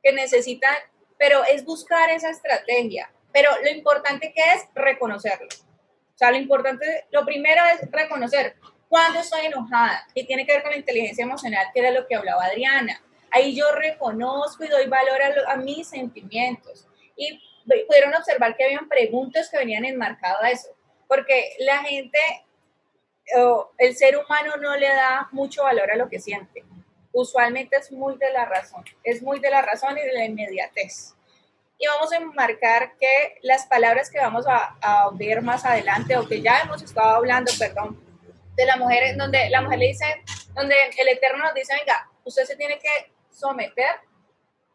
Que necesitan, pero es buscar esa estrategia. Pero lo importante que es reconocerlo. O sea, lo primero es reconocer cuando estoy enojada, que tiene que ver con la inteligencia emocional, que era lo que hablaba Adriana. Ahí yo reconozco y doy valor a mis sentimientos. Y pudieron observar que habían preguntas que venían enmarcadas a eso, porque la gente, el ser humano no le da mucho valor a lo que siente. Usualmente es muy de la razón y de la inmediatez. Y vamos a enmarcar que las palabras que vamos a ver más adelante, o que ya hemos estado hablando, perdón, de la mujer, donde la mujer le dice, donde el Eterno nos dice, venga, usted se tiene que someter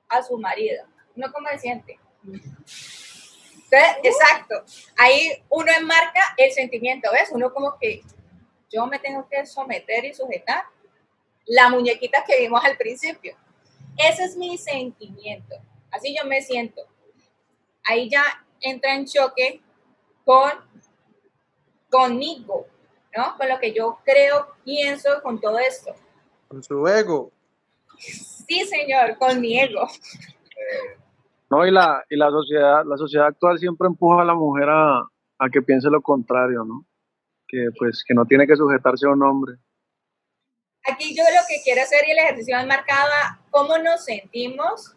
a su marido, no como se siente. Entonces, exacto, ahí uno enmarca el sentimiento, ¿ves? Uno como que yo me tengo que someter y sujetar, la muñequita que vimos al principio. Ese es mi sentimiento, así yo me siento. Ahí ya entra en choque conmigo, ¿no? Con lo que yo creo, pienso, con todo esto. Con su ego. Sí, señor, con mi ego. No, y la sociedad actual siempre empuja a la mujer a que piense lo contrario, ¿no? Que pues que no tiene que sujetarse a un hombre. Aquí yo lo que quiero hacer, y el ejercicio es marcado a cómo nos sentimos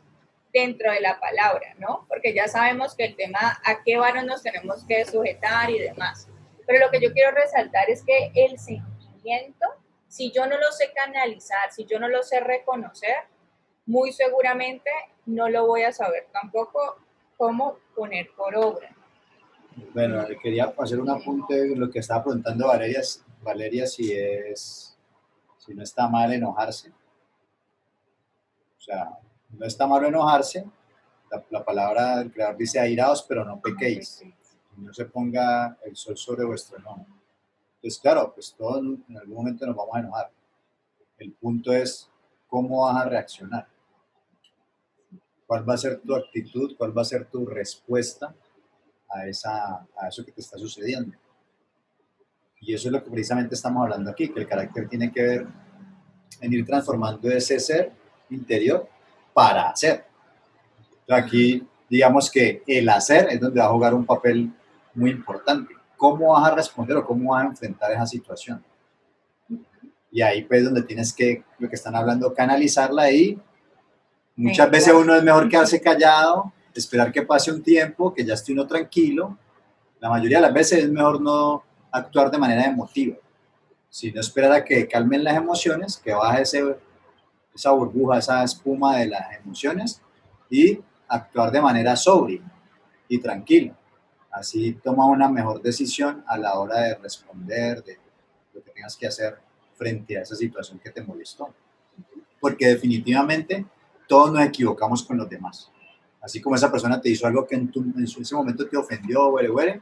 dentro de la palabra, ¿no? Porque ya sabemos que el tema a qué varón nos tenemos que sujetar y demás. Pero lo que yo quiero resaltar es que el sentimiento, si yo no lo sé canalizar, si yo no lo sé reconocer, muy seguramente no lo voy a saber tampoco cómo poner por obra. Bueno, quería hacer un apunte de lo que estaba preguntando Valeria si no está mal enojarse. O sea, no está mal enojarse. La palabra del Creador dice airaos, pero no pequéis. No se ponga el sol sobre vuestro enojo. Entonces, claro, pues todos en algún momento nos vamos a enojar. El punto es cómo vas a reaccionar. ¿Cuál va a ser tu actitud? ¿Cuál va a ser tu respuesta a eso que te está sucediendo? Y eso es lo que precisamente estamos hablando aquí, que el carácter tiene que ver en ir transformando ese ser interior para hacer. Entonces aquí, digamos que el hacer es donde va a jugar un papel muy importante. ¿Cómo vas a responder o cómo vas a enfrentar esa situación? Y ahí pues donde tienes que, lo que están hablando, canalizarla y muchas veces uno es mejor quedarse callado, esperar que pase un tiempo, que ya esté uno tranquilo. La mayoría de las veces es mejor no actuar de manera emotiva, sino esperar a que calmen las emociones, que baje esa burbuja, esa espuma de las emociones y actuar de manera sobria y tranquila. Así toma una mejor decisión a la hora de responder, de lo que tengas que hacer frente a esa situación que te molestó. Porque definitivamente todos nos equivocamos con los demás. Así como esa persona te hizo algo que en ese momento te ofendió, huele,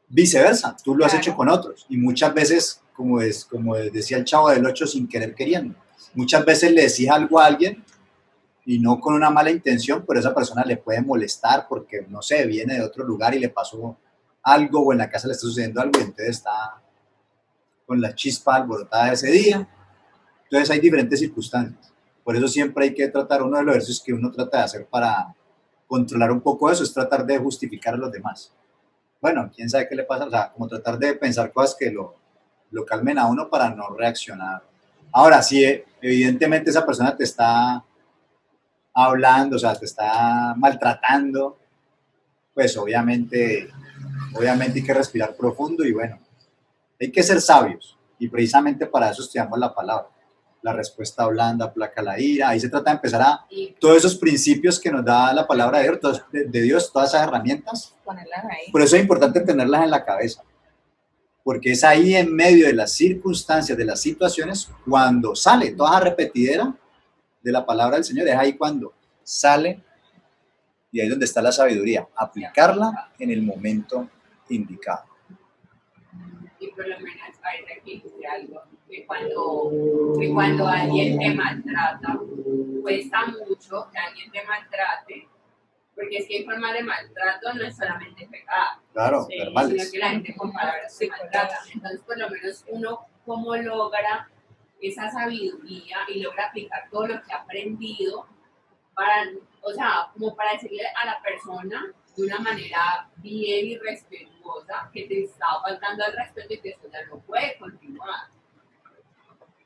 viceversa, tú lo has hecho con otros. Y muchas veces, como decía el Chavo del Ocho, sin querer queriendo. Muchas veces le decís algo a alguien y no con una mala intención, pero esa persona le puede molestar porque, no sé, viene de otro lugar y le pasó algo o en la casa le está sucediendo algo y entonces está con la chispa alborotada ese día. Entonces hay diferentes circunstancias. Por eso siempre hay que tratar, uno de los ejercicios que uno trata de hacer para controlar un poco eso es tratar de justificar a los demás. Bueno, quién sabe qué le pasa, o sea, como tratar de pensar cosas que lo calmen a uno para no reaccionar. Ahora, si evidentemente esa persona te está hablando, o sea, te está maltratando, pues obviamente hay que respirar profundo y bueno, hay que ser sabios y precisamente para eso estudiamos la palabra. La respuesta blanda aplaca la ira. Ahí se trata de empezar a todos esos principios que nos da la palabra de Dios, todas esas herramientas. Ponerlas ahí. Por eso es importante tenerlas en la cabeza, porque es ahí en medio de las circunstancias, de las situaciones, cuando sale toda esa repetidera de la palabra del Señor, es ahí cuando sale y ahí es donde está la sabiduría, aplicarla en el momento indicado. Y por lo menos hay que decir algo, que cuando alguien te maltrata, cuesta mucho que alguien te maltrate, porque es que hay formas de maltrato, no es solamente pegada, claro, sino que la gente con palabras se maltrata. Entonces, por lo menos uno, ¿cómo logra esa sabiduría y logra aplicar todo lo que ha aprendido para, o sea, como para decirle a la persona de una manera bien y respetuosa que te está faltando el respeto y que eso ya no puede continuar?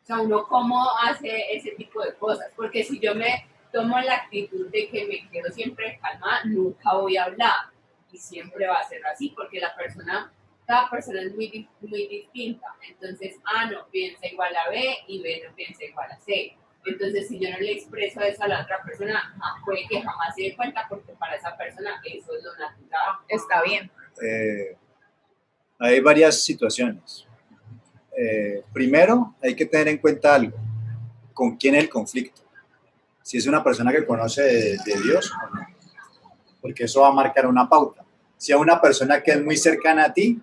O sea, uno cómo hace ese tipo de cosas, porque si yo me tomo la actitud de que me quedo siempre calmada, nunca voy a hablar y siempre va a ser así, porque cada persona es muy distinta. Entonces, A no piensa igual a B y B no piensa igual a C. Entonces, si yo no le expreso eso a la otra persona, puede que jamás se dé cuenta, porque para esa persona eso es lo natural. Está bien. Hay varias situaciones. Primero, hay que tener en cuenta algo. ¿Con quién es el conflicto? Si es una persona que conoce de Dios o no. Porque eso va a marcar una pauta. Si es una persona que es muy cercana a ti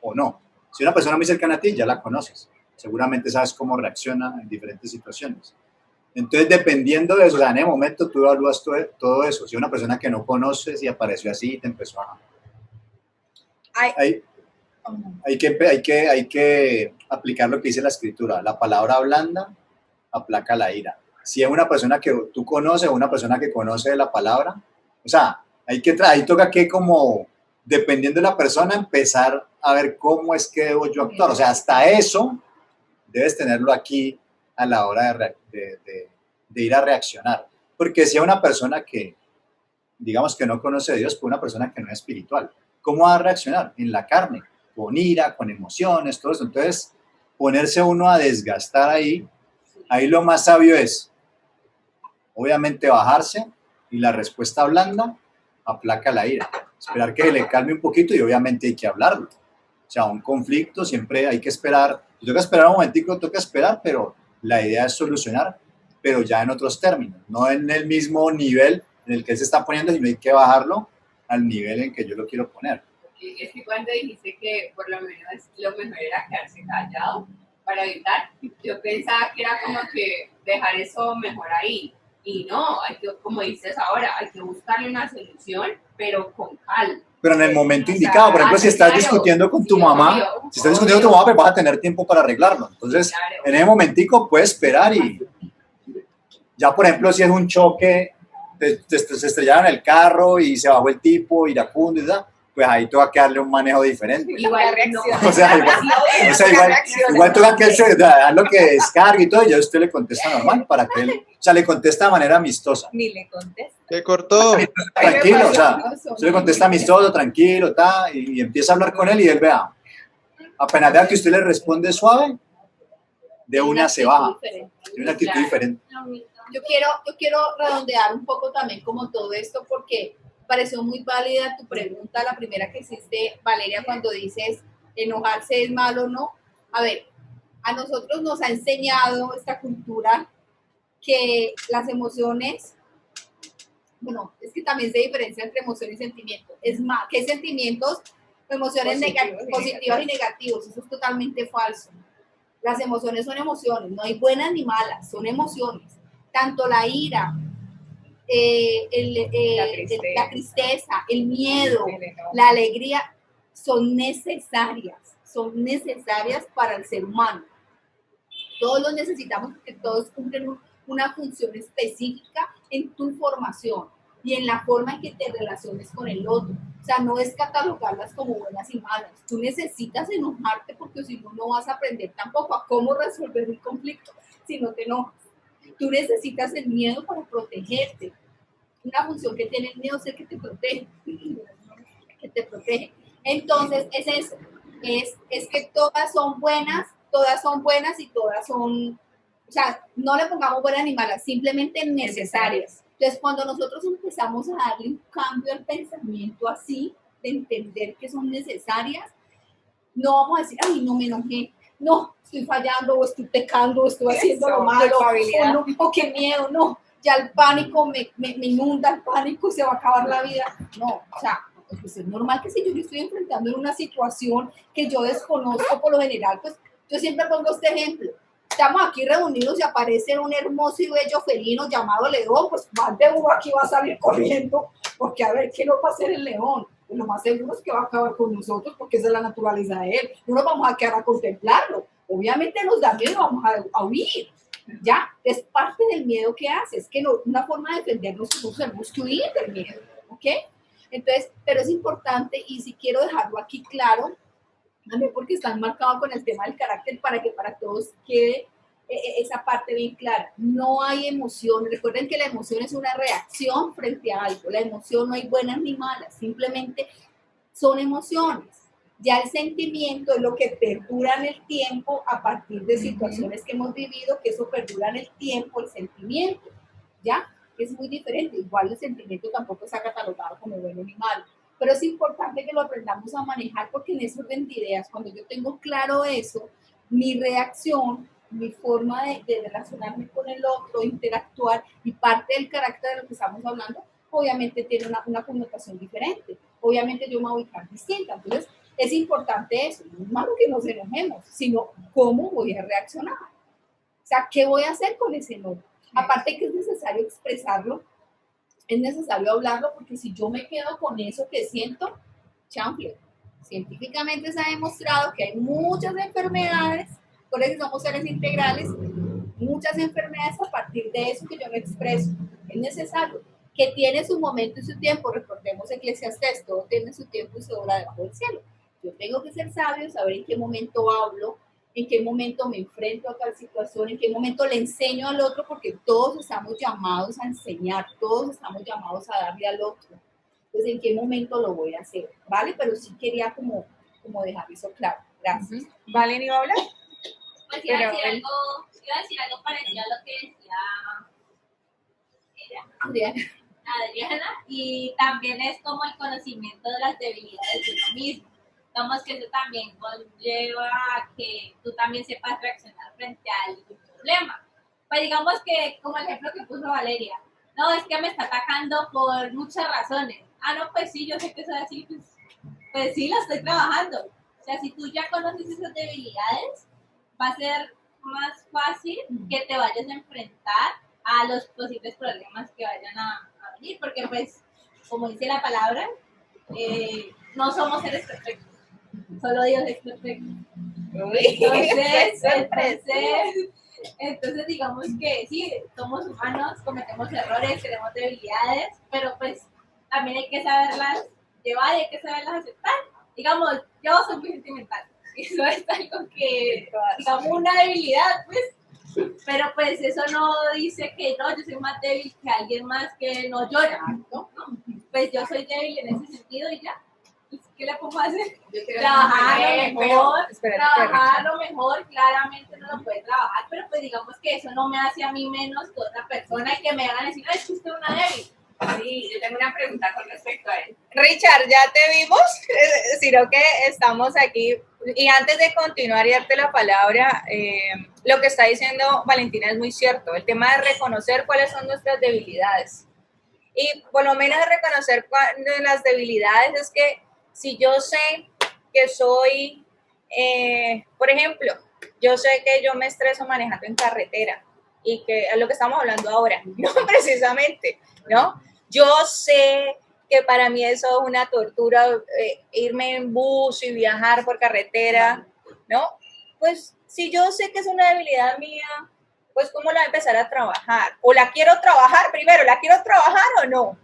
o no. Si es una persona muy cercana a ti, ya la conoces. Seguramente sabes cómo reacciona en diferentes situaciones. Entonces, dependiendo de eso, o sea, en el momento tú evalúas todo eso. Si es una persona que no conoces y apareció así y te empezó a... Hay que aplicar lo que dice la Escritura. La palabra blanda aplaca la ira. Si es una persona que tú conoces o una persona que conoce de la palabra, o sea, ahí toca que como, dependiendo de la persona, empezar a ver cómo es que debo yo actuar. O sea, hasta eso debes tenerlo aquí a la hora de ir a reaccionar. Porque si es una persona que, digamos que no conoce a Dios, pues una persona que no es espiritual, ¿cómo va a reaccionar? En la carne, con ira, con emociones, todo eso. Entonces, ponerse uno a desgastar ahí lo más sabio es, obviamente, bajarse y la respuesta blanda aplaca la ira. Esperar que le calme un poquito y obviamente hay que hablarlo. O sea, un conflicto siempre hay que esperar. Toca esperar un momentico, toca esperar, pero la idea es solucionar, pero ya en otros términos, no en el mismo nivel en el que él se está poniendo, sino hay que bajarlo al nivel en que yo lo quiero poner. Es que cuando dijiste que por lo menos lo mejor era quedarse callado para evitar, yo pensaba que era como que dejar eso mejor ahí. Y no, hay que, como dices ahora, hay que buscarle una solución, pero con calma. Pero en el momento indicado, por ejemplo, si estás discutiendo con tu mamá, si estás discutiendo con tu mamá, pues vas a tener tiempo para arreglarlo. Entonces, en ese momentico puedes esperar y ya, por ejemplo, si es un choque, se estrellaron el carro y se bajó el tipo iracundo y tal, pues ahí toca que darle un manejo diferente. Igual reacción. O sea, igual toca que dejarlo que descargue y todo, y ya usted le contesta normal, para que él, o sea, le contesta de manera amistosa. Ni le contesta. ¿Qué cortó? Tranquilo, o sea, usted le contesta amistoso, tranquilo, y empieza a hablar con él y él vea, apenas vea que usted le responde suave, de una se baja, de una actitud diferente. Yo quiero redondear un poco también como todo esto porque pareció muy válida tu pregunta, la primera que hiciste, Valeria, cuando dices enojarse es malo o no. A ver, a nosotros nos ha enseñado esta cultura que las emociones, bueno, es que también se diferencia entre emoción y sentimiento. Es más, que sentimientos, emociones positivas y negativos, eso es totalmente falso. Las emociones son emociones, no hay buenas ni malas, son emociones. Tanto la ira, la tristeza, el miedo, la alegría, son necesarias para el ser humano. Todos los necesitamos porque todos cumplen una función específica en tu formación y en la forma en que te relaciones con el otro. O sea, no es catalogarlas como buenas y malas. Tú necesitas enojarte porque si no, no vas a aprender tampoco a cómo resolver un conflicto si no te enojas. Tú necesitas el miedo para protegerte. Una función que tiene el miedo es el que te protege. Que te protege. Entonces, es eso. Es que todas son buenas y todas son, o sea, no le pongamos buenas ni malas, simplemente necesarias. Entonces, cuando nosotros empezamos a darle un cambio al pensamiento así, de entender que son necesarias, no vamos a decir, ay, no me enojé, no, estoy fallando, o estoy pecando, o estoy haciendo lo malo, o, no, o qué miedo, no, ya el pánico me inunda, el pánico, se va a acabar la vida. No, o sea, pues es normal que si yo me estoy enfrentando en una situación que yo desconozco por lo general, pues yo siempre pongo este ejemplo. Estamos aquí reunidos y aparece un hermoso y bello felino llamado león, pues más de uno aquí va a salir corriendo, porque a ver, ¿qué nos va a hacer el león? Pues lo más seguro es que va a acabar con nosotros, porque esa es la naturaleza de él. No nos vamos a quedar a contemplarlo. Obviamente nos da miedo, vamos a huir. Ya, es parte del miedo que hace, es que no, una forma de defendernos es que tenemos que huir del miedo, ¿ok? Entonces, pero es importante, y si quiero dejarlo aquí claro, también porque están marcados con el tema del carácter, para que para todos quede esa parte bien clara. No hay emoción. Recuerden que la emoción es una reacción frente a algo. La emoción no hay buenas ni malas, simplemente son emociones. Ya el sentimiento es lo que perdura en el tiempo a partir de situaciones que hemos vivido, que eso perdura en el tiempo, el sentimiento, ¿ya? Es muy diferente. Igual el sentimiento tampoco está catalogado como bueno ni malo. Pero es importante que lo aprendamos a manejar porque en ese orden de ideas, cuando yo tengo claro eso, mi reacción, mi forma de relacionarme con el otro, interactuar y parte del carácter de lo que estamos hablando, obviamente tiene una connotación diferente. Obviamente yo me voy a ubicar distinta. Entonces, es importante eso. No es malo que nos enojemos, sino cómo voy a reaccionar. O sea, ¿qué voy a hacer con ese enojo? Aparte que es necesario expresarlo, es necesario hablarlo, porque si yo me quedo con eso que siento, chanfle. Científicamente se ha demostrado que hay muchas enfermedades, por eso somos seres integrales, muchas enfermedades a partir de eso que yo me expreso. Es necesario, que tiene su momento y su tiempo. Recordemos Eclesiastés, todo tiene su tiempo y su hora debajo del cielo. Yo tengo que ser sabio, saber en qué momento hablo, en qué momento me enfrento a tal situación, en qué momento le enseño al otro, porque todos estamos llamados a enseñar, todos estamos llamados a darle al otro. Entonces, ¿en qué momento lo voy a hacer? ¿Vale? Pero sí quería como dejar eso claro. Gracias. ¿Valen iba a hablar? Pues iba a decir algo parecido a lo que decía Adriana, y también es como el conocimiento de las debilidades de uno mismo. Digamos que eso también conlleva a que tú también sepas reaccionar frente a algún problema. Pues digamos que, como el ejemplo que puso Valeria, no, es que me está atacando por muchas razones. Ah, no, pues sí, yo sé que eso es así, pues sí, lo estoy trabajando. O sea, si tú ya conoces esas debilidades, va a ser más fácil que te vayas a enfrentar a los posibles problemas que vayan a venir, porque pues, como dice la palabra, no somos seres perfectos. Solo Dios es perfecto. Entonces digamos que sí, somos humanos, cometemos errores, tenemos debilidades, pero pues también hay que saberlas llevar y hay que saberlas aceptar. Digamos, yo soy muy sentimental. Y eso es algo que, digamos, una debilidad, pues. Pero pues eso no dice que no, yo soy más débil que alguien más que no llora, ¿no? Pues yo soy débil en ese sentido y ya. ¿Qué le puedo hacer? Trabajar lo mejor, trabajar lo mejor, claramente no lo puede trabajar, pero pues digamos que eso no me hace a mí menos que otra persona y que me van a decir, es que usted es una débil. Sí, yo tengo una pregunta con respecto a él. Richard, ya te vimos, sino que estamos aquí. Y antes de continuar y darte la palabra, lo que está diciendo Valentina es muy cierto. El tema de reconocer cuáles son nuestras debilidades. Y por lo menos reconocer las debilidades es que si yo sé que soy, por ejemplo, yo sé que yo me estreso manejando en carretera y que es lo que estamos hablando ahora, no precisamente, ¿no? Yo sé que para mí eso es una tortura, irme en bus y viajar por carretera, ¿no? Pues si yo sé que es una debilidad mía, pues ¿cómo la voy a empezar a trabajar? ¿O la quiero trabajar primero? ¿La quiero trabajar o no?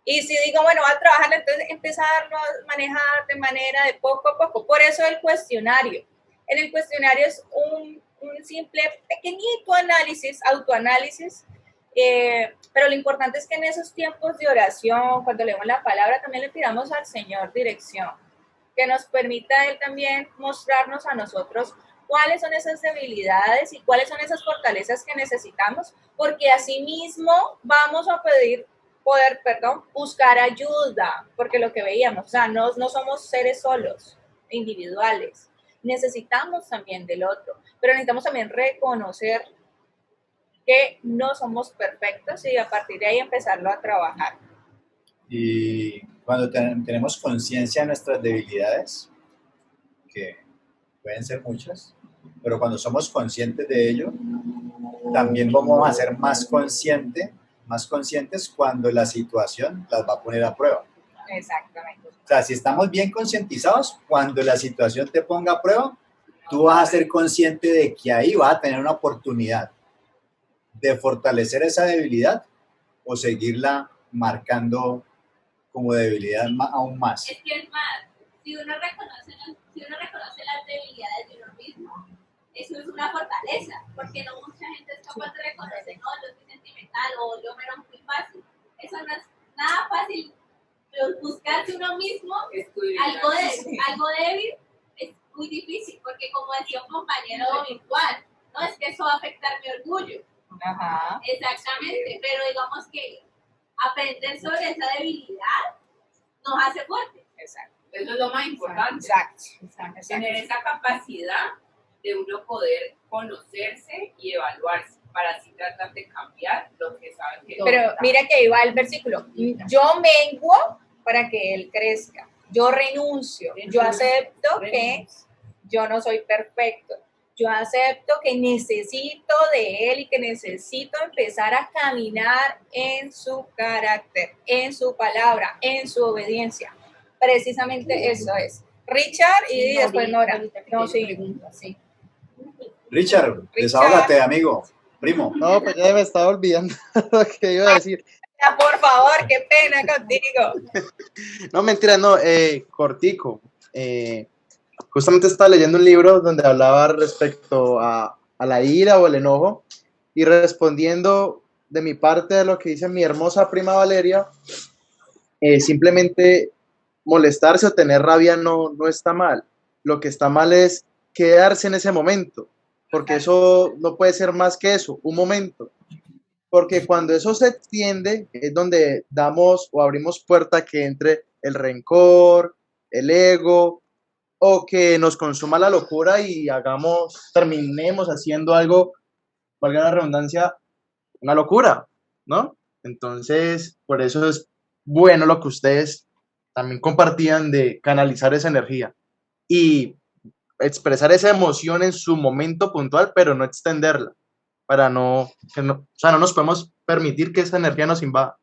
Y si digo, bueno, voy a trabajar, entonces empezarlo a manejar de manera de poco a poco. Por eso el cuestionario. En el cuestionario es un simple, pequeñito análisis, autoanálisis, pero lo importante es que en esos tiempos de oración, cuando leemos la palabra, también le pidamos al Señor dirección, que nos permita Él también mostrarnos a nosotros cuáles son esas debilidades y cuáles son esas fortalezas que necesitamos, porque asimismo vamos a poder buscar ayuda, porque lo que veíamos, o sea, no somos seres solos, individuales, necesitamos también del otro, pero necesitamos también reconocer que no somos perfectos y a partir de ahí empezarlo a trabajar. Y cuando tenemos conciencia de nuestras debilidades, que pueden ser muchas, pero cuando somos conscientes de ello, también vamos a ser más conscientes cuando la situación las va a poner a prueba. Exactamente. O sea, si estamos bien concientizados, cuando la situación te ponga a prueba, tú vas a ser consciente de que ahí vas a tener una oportunidad de fortalecer esa debilidad o seguirla marcando como debilidad aún más. Es que es más, si uno reconoce las debilidades de uno mismo, eso es una fortaleza, porque no mucha gente es capaz de reconocer, no, yo soy sentimental o yo me enojo muy fácil. Eso no es nada fácil. Pero buscarse uno mismo algo débil es muy difícil, porque como decía un compañero virtual, no es que eso va a afectar mi orgullo. Ajá. Exactamente, pero digamos que aprender sobre esa debilidad nos hace fuertes. Exacto. Eso es lo más importante. Exacto. Tener esa capacidad de uno poder conocerse y evaluarse para así tratar de cambiar lo que sabe que Pero mira que ahí va el versículo. Yo menguo para que Él crezca. Yo renuncio. Yo acepto que yo no soy perfecto. Yo acepto que necesito de Él y que necesito empezar a caminar en su carácter, en su palabra, en su obediencia. Precisamente eso es. Richard y después Nora. No, sí. Richard, desahógate, amigo, primo. No, pues ya me estaba olvidando lo que iba a decir. Por favor, qué pena contigo. No, mentira, no, cortico. Justamente estaba leyendo un libro donde hablaba respecto a la ira o el enojo y respondiendo de mi parte de lo que dice mi hermosa prima Valeria, simplemente molestarse o tener rabia no está mal. Lo que está mal es quedarse en ese momento, porque eso no puede ser más que eso, un momento. Porque cuando eso se extiende es donde damos o abrimos puerta que entre el rencor, el ego, o que nos consuma la locura y terminemos haciendo algo, valga la redundancia, una locura, ¿no? Entonces, por eso es bueno lo que ustedes también compartían de canalizar esa energía y expresar esa emoción en su momento puntual, pero no extenderla, para o sea, no nos podemos permitir que esa energía nos invada.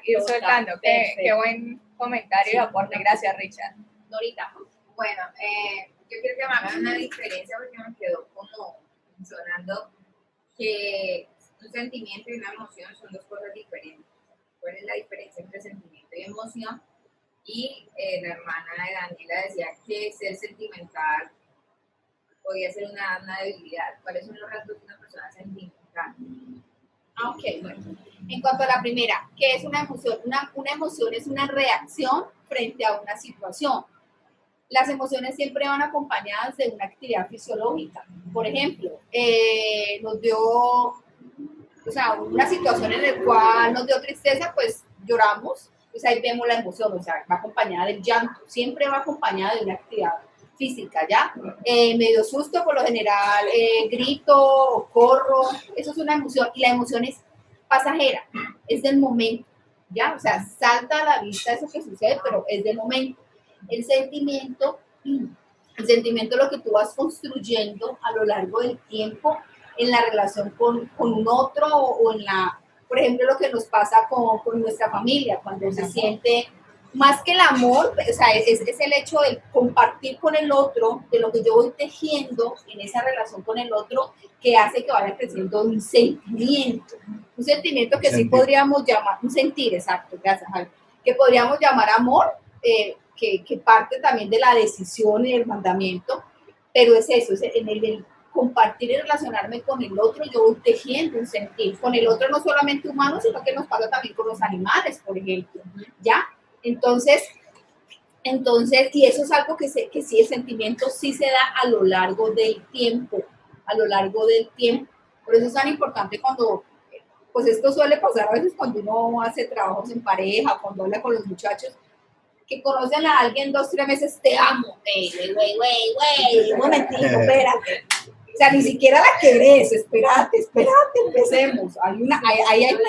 Ir soltando. Qué buen comentario y aporte. Gracias, Richard. Norita. Bueno, yo quiero que me hagan una diferencia porque me quedó como sonando que un sentimiento y una emoción son dos cosas diferentes. ¿Cuál es la diferencia entre sentimiento y emoción? Y la hermana de Daniela decía que ser sentimental podía ser una debilidad. ¿Cuáles son los rasgos de una persona sentimental? Ah, ok, bueno. En cuanto a la primera, ¿qué es una emoción? Una emoción es una reacción frente a una situación. Las emociones siempre van acompañadas de una actividad fisiológica. Por ejemplo, nos dio, o sea, una situación en la cual nos dio tristeza, pues lloramos, pues ahí vemos la emoción, o sea, va acompañada del llanto, siempre va acompañada de una actividad física, ¿ya? Me dio susto, por lo general, grito o corro, eso es una emoción, y la emoción es pasajera, es del momento, ¿ya? O sea, salta a la vista eso que sucede, pero es del momento. El sentimiento es lo que tú vas construyendo a lo largo del tiempo en la relación con un otro o en la, por ejemplo, lo que nos pasa con nuestra familia, cuando se siente más que el amor, o sea, es el hecho de compartir con el otro, de lo que yo voy tejiendo en esa relación con el otro, que hace que vaya creciendo un sentimiento que sí podríamos llamar, un sentir, exacto, gracias, Javi, que podríamos llamar amor, que parte también de la decisión y del mandamiento, pero es eso, es en el compartir y relacionarme con el otro, yo voy tejiendo un sentir, con el otro no solamente humano, sino que nos pasa también con los animales, por ejemplo, ¿ya? Entonces, y eso es algo que sí, el sentimiento sí se da a lo largo del tiempo, por eso es tan importante cuando, pues esto suele pasar a veces cuando uno hace trabajos en pareja, cuando habla con los muchachos, que conocen a alguien 2, 3 meses, te amo, un momentito, espérate. O sea, ni siquiera la querés, espérate, empecemos. Hay una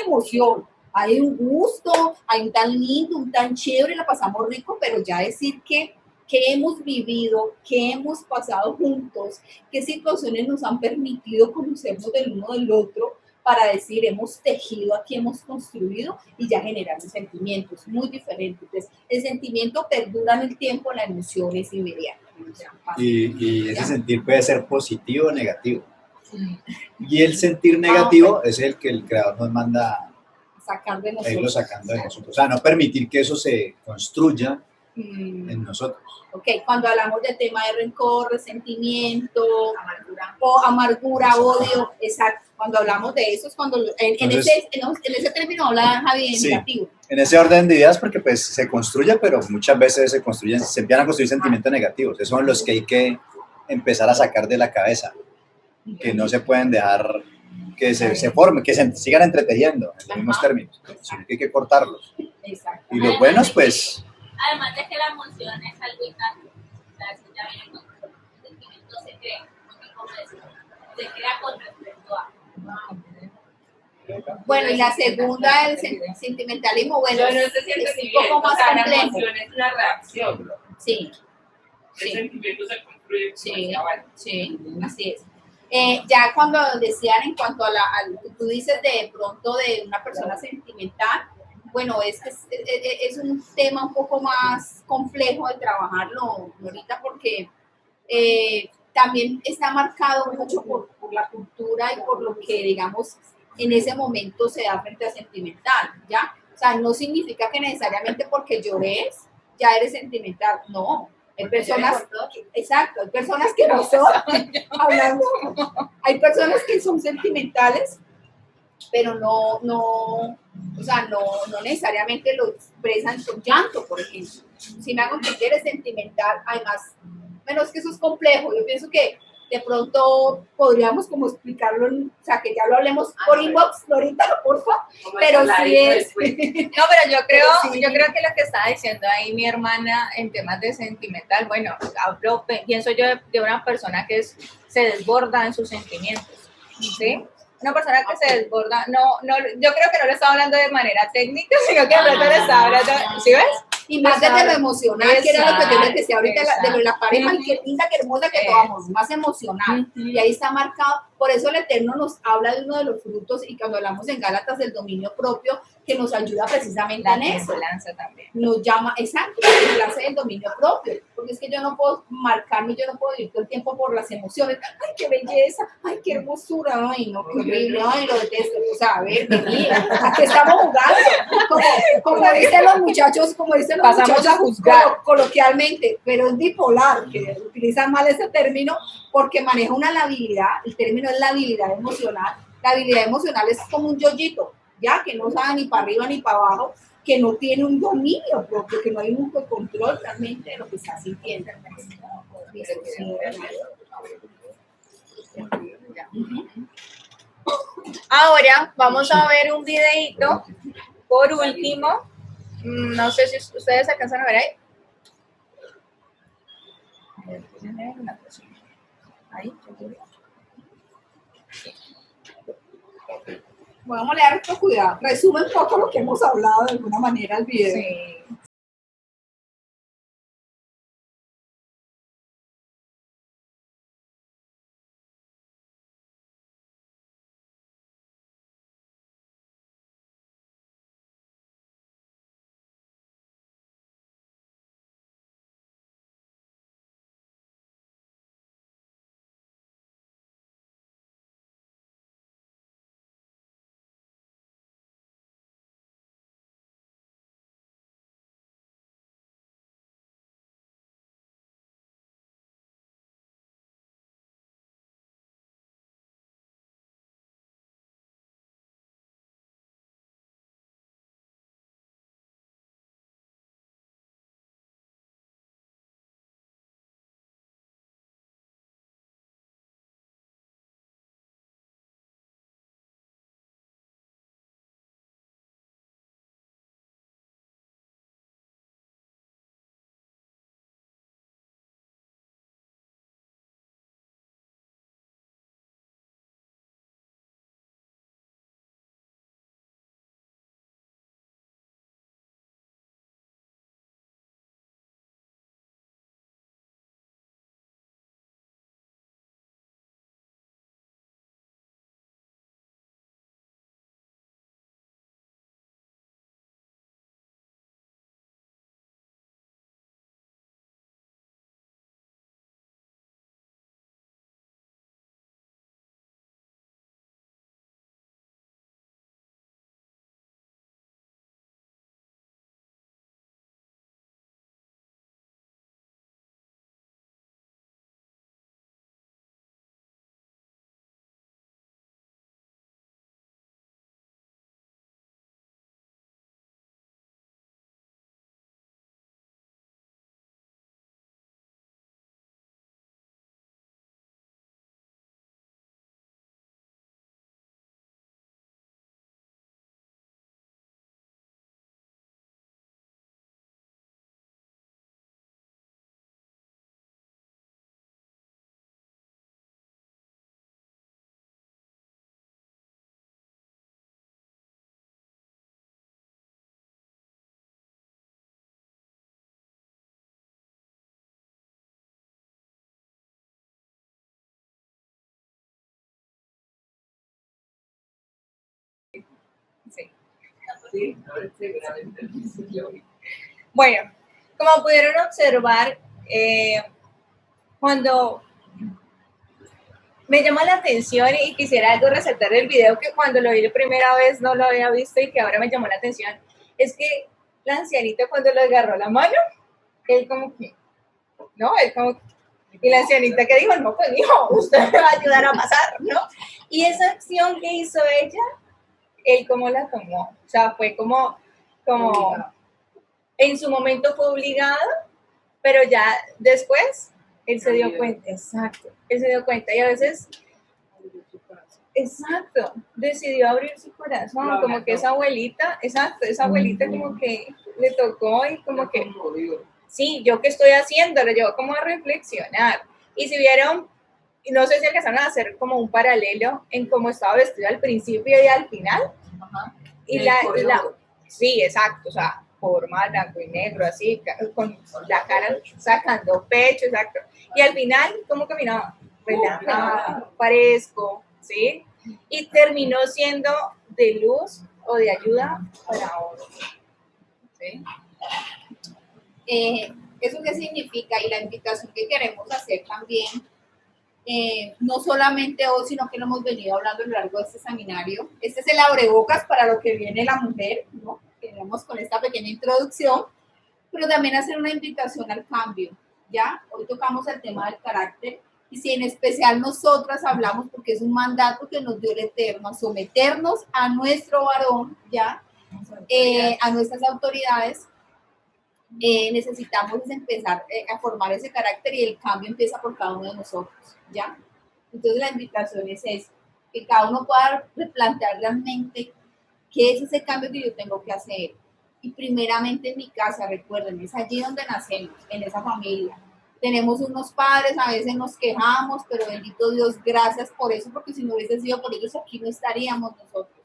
emoción, hay un gusto, hay un tan lindo, un tan chévere, la pasamos rico, pero ya decir que hemos vivido, que hemos pasado juntos, qué situaciones nos han permitido conocernos del uno del otro, para decir, hemos tejido aquí, hemos construido y ya generar un sentimiento, es muy diferente. Entonces, el sentimiento perdura en el tiempo, la emoción es inmediata. Y ese sentir puede ser positivo o negativo. Y el sentir negativo es el que el creador nos manda sacar de nosotros. Irlo sacando de nosotros. O sea, no permitir que eso se construya en nosotros. Ok, cuando hablamos del tema de rencor, resentimiento, amargura, odio, exacto. Cuando hablamos de eso es cuando en ese término habla Javier, sí, negativo. En ese orden de ideas, porque pues se construye, pero muchas veces se empiezan a construir sentimientos negativos. Esos son los que hay que empezar a sacar de la cabeza, que no se pueden dejar que se formen, que se sigan entretejiendo en los mismos términos, sino que hay que cortarlos. Exacto. Y los buenos, pues... Además de que la emoción es algo innato, o sea, eso ya viene con el sentimiento, se crea, como decimos, se crea con respecto a... Bueno, y la segunda, el sentimentalismo, bueno, no se siente es un poco más complejo. La emoción es una reacción. Sí. El sentimiento se construye. Sí, así es. Ya cuando decían en cuanto a tú dices de pronto de una persona sentimental, bueno, es un tema un poco más complejo de trabajarlo ahorita porque también está marcado mucho por la cultura y por lo que, digamos, en ese momento se da frente a sentimental, ¿ya? O sea, no significa que necesariamente porque llores ya eres sentimental, no. Hay personas, exacto, hay personas que no son, hablando, hay personas que son sentimentales, pero no necesariamente lo expresan con llanto, por ejemplo. Si me hago entender, es sentimental, además, bueno, es que eso es complejo, yo pienso que de pronto podríamos como explicarlo, o sea, que ya lo hablemos por inbox, ahorita, por favor, pero sí es... No, pero yo creo que lo que estaba diciendo ahí mi hermana en temas de sentimental, bueno, pienso yo de una persona que se desborda en sus sentimientos, ¿sí? Una persona que se desborda, yo creo que no lo estaba hablando de manera técnica, sino que de pronto lo estaba hablando, ¿sí ves? Y más desde lo emocional, que era lo que yo les decía ahorita, de la pareja, y qué linda, qué hermosa que tomamos, más emocional. Y ahí está marcado, Por eso el Eterno nos habla de uno de los frutos y cuando hablamos en Gálatas del dominio propio, que nos ayuda precisamente en eso. También. Nos llama, exacto, la templanza del dominio propio, porque es que yo no puedo marcarme, yo no puedo vivir todo el tiempo por las emociones, ay, qué belleza, ay, qué hermosura, ay, no, qué horrible, ay, lo detesto, o sea, a ver, vení, aquí estamos jugando, como dicen los muchachos, Pasamos a juzgar. Coloquialmente, pero es bipolar, que utilizan mal ese término, porque maneja una labilidad, el término es la habilidad emocional. La habilidad emocional es como un yoyito, ya que no sabe ni para arriba ni para abajo, que no tiene un dominio propio, que no hay un control realmente de lo que está sintiendo. Ahora vamos a ver un videito, por último, no sé si ustedes alcanzan a ver ahí. Ahí. Vamos a leer esto, cuidado. Resume un poco lo que hemos hablado de alguna manera el video. Sí. Sí. Bueno, como pudieron observar, cuando me llama la atención y quisiera algo resaltar del video que cuando lo vi la primera vez no lo había visto y que ahora me llamó la atención, es que la ancianita cuando le agarró la mano, él como que, no, él como que, y la ancianita que dijo, no, pues hijo, usted me va a ayudar a pasar, ¿no? Y esa acción que hizo ella, él como la tomó, o sea, fue como en su momento fue obligado, pero ya después él se dio cuenta, exacto, él se dio cuenta y a veces, exacto, decidió abrir su corazón, como que esa abuelita, exacto, esa abuelita como que le tocó y como que, sí, ¿yo qué estoy haciendo? Lo llevó como a reflexionar. Y si vieron, no sé si alcanzaron a hacer como un paralelo en cómo estaba vestido al principio y al final. Ajá. Y sí, exacto, o sea, forma blanco y negro, así, con la cara sacando pecho, exacto. Y al final, ¿cómo caminaba? relajado, fresco, ¿sí? Y terminó siendo de luz o de ayuda para otros, ¿sí? ¿Eso qué significa? Y la invitación que queremos hacer también, no solamente hoy, sino que lo hemos venido hablando a lo largo de este seminario. Este es el abrebocas para lo que viene la mujer, ¿no? Tenemos con esta pequeña introducción, pero también hacer una invitación al cambio, ¿ya? Hoy tocamos el tema del carácter, y si en especial nosotras hablamos, porque es un mandato que nos dio el Eterno, a someternos a nuestro varón, ¿ya? A nuestras autoridades, necesitamos empezar a formar ese carácter, y el cambio empieza por cada uno de nosotros, ¿ya? Entonces la invitación es esa, que cada uno pueda replantear realmente qué es ese cambio que yo tengo que hacer. Y primeramente en mi casa, recuerden, es allí donde nacemos, en esa familia. Tenemos unos padres, a veces nos quejamos, pero bendito Dios, gracias por eso, porque si no hubiese sido por ellos, aquí no estaríamos nosotros.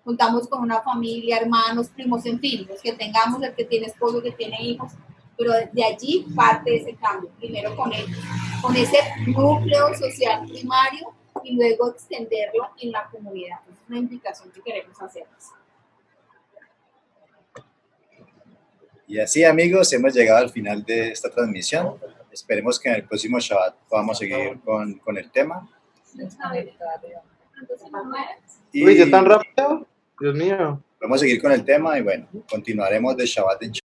Contamos con una familia, hermanos, primos, en fin, los que tengamos, el que tiene esposo, el que tiene hijos, pero de allí parte ese cambio, primero con ellos, con ese núcleo social primario, y luego extenderlo en la comunidad. Es una invitación que queremos hacerles. Y así, amigos, hemos llegado al final de esta transmisión. Esperemos que en el próximo Shabbat podamos seguir con el tema. Uy, ¿ya tan rápido? Dios mío. Vamos a seguir con el tema y bueno, continuaremos de Shabbat en Shabbat.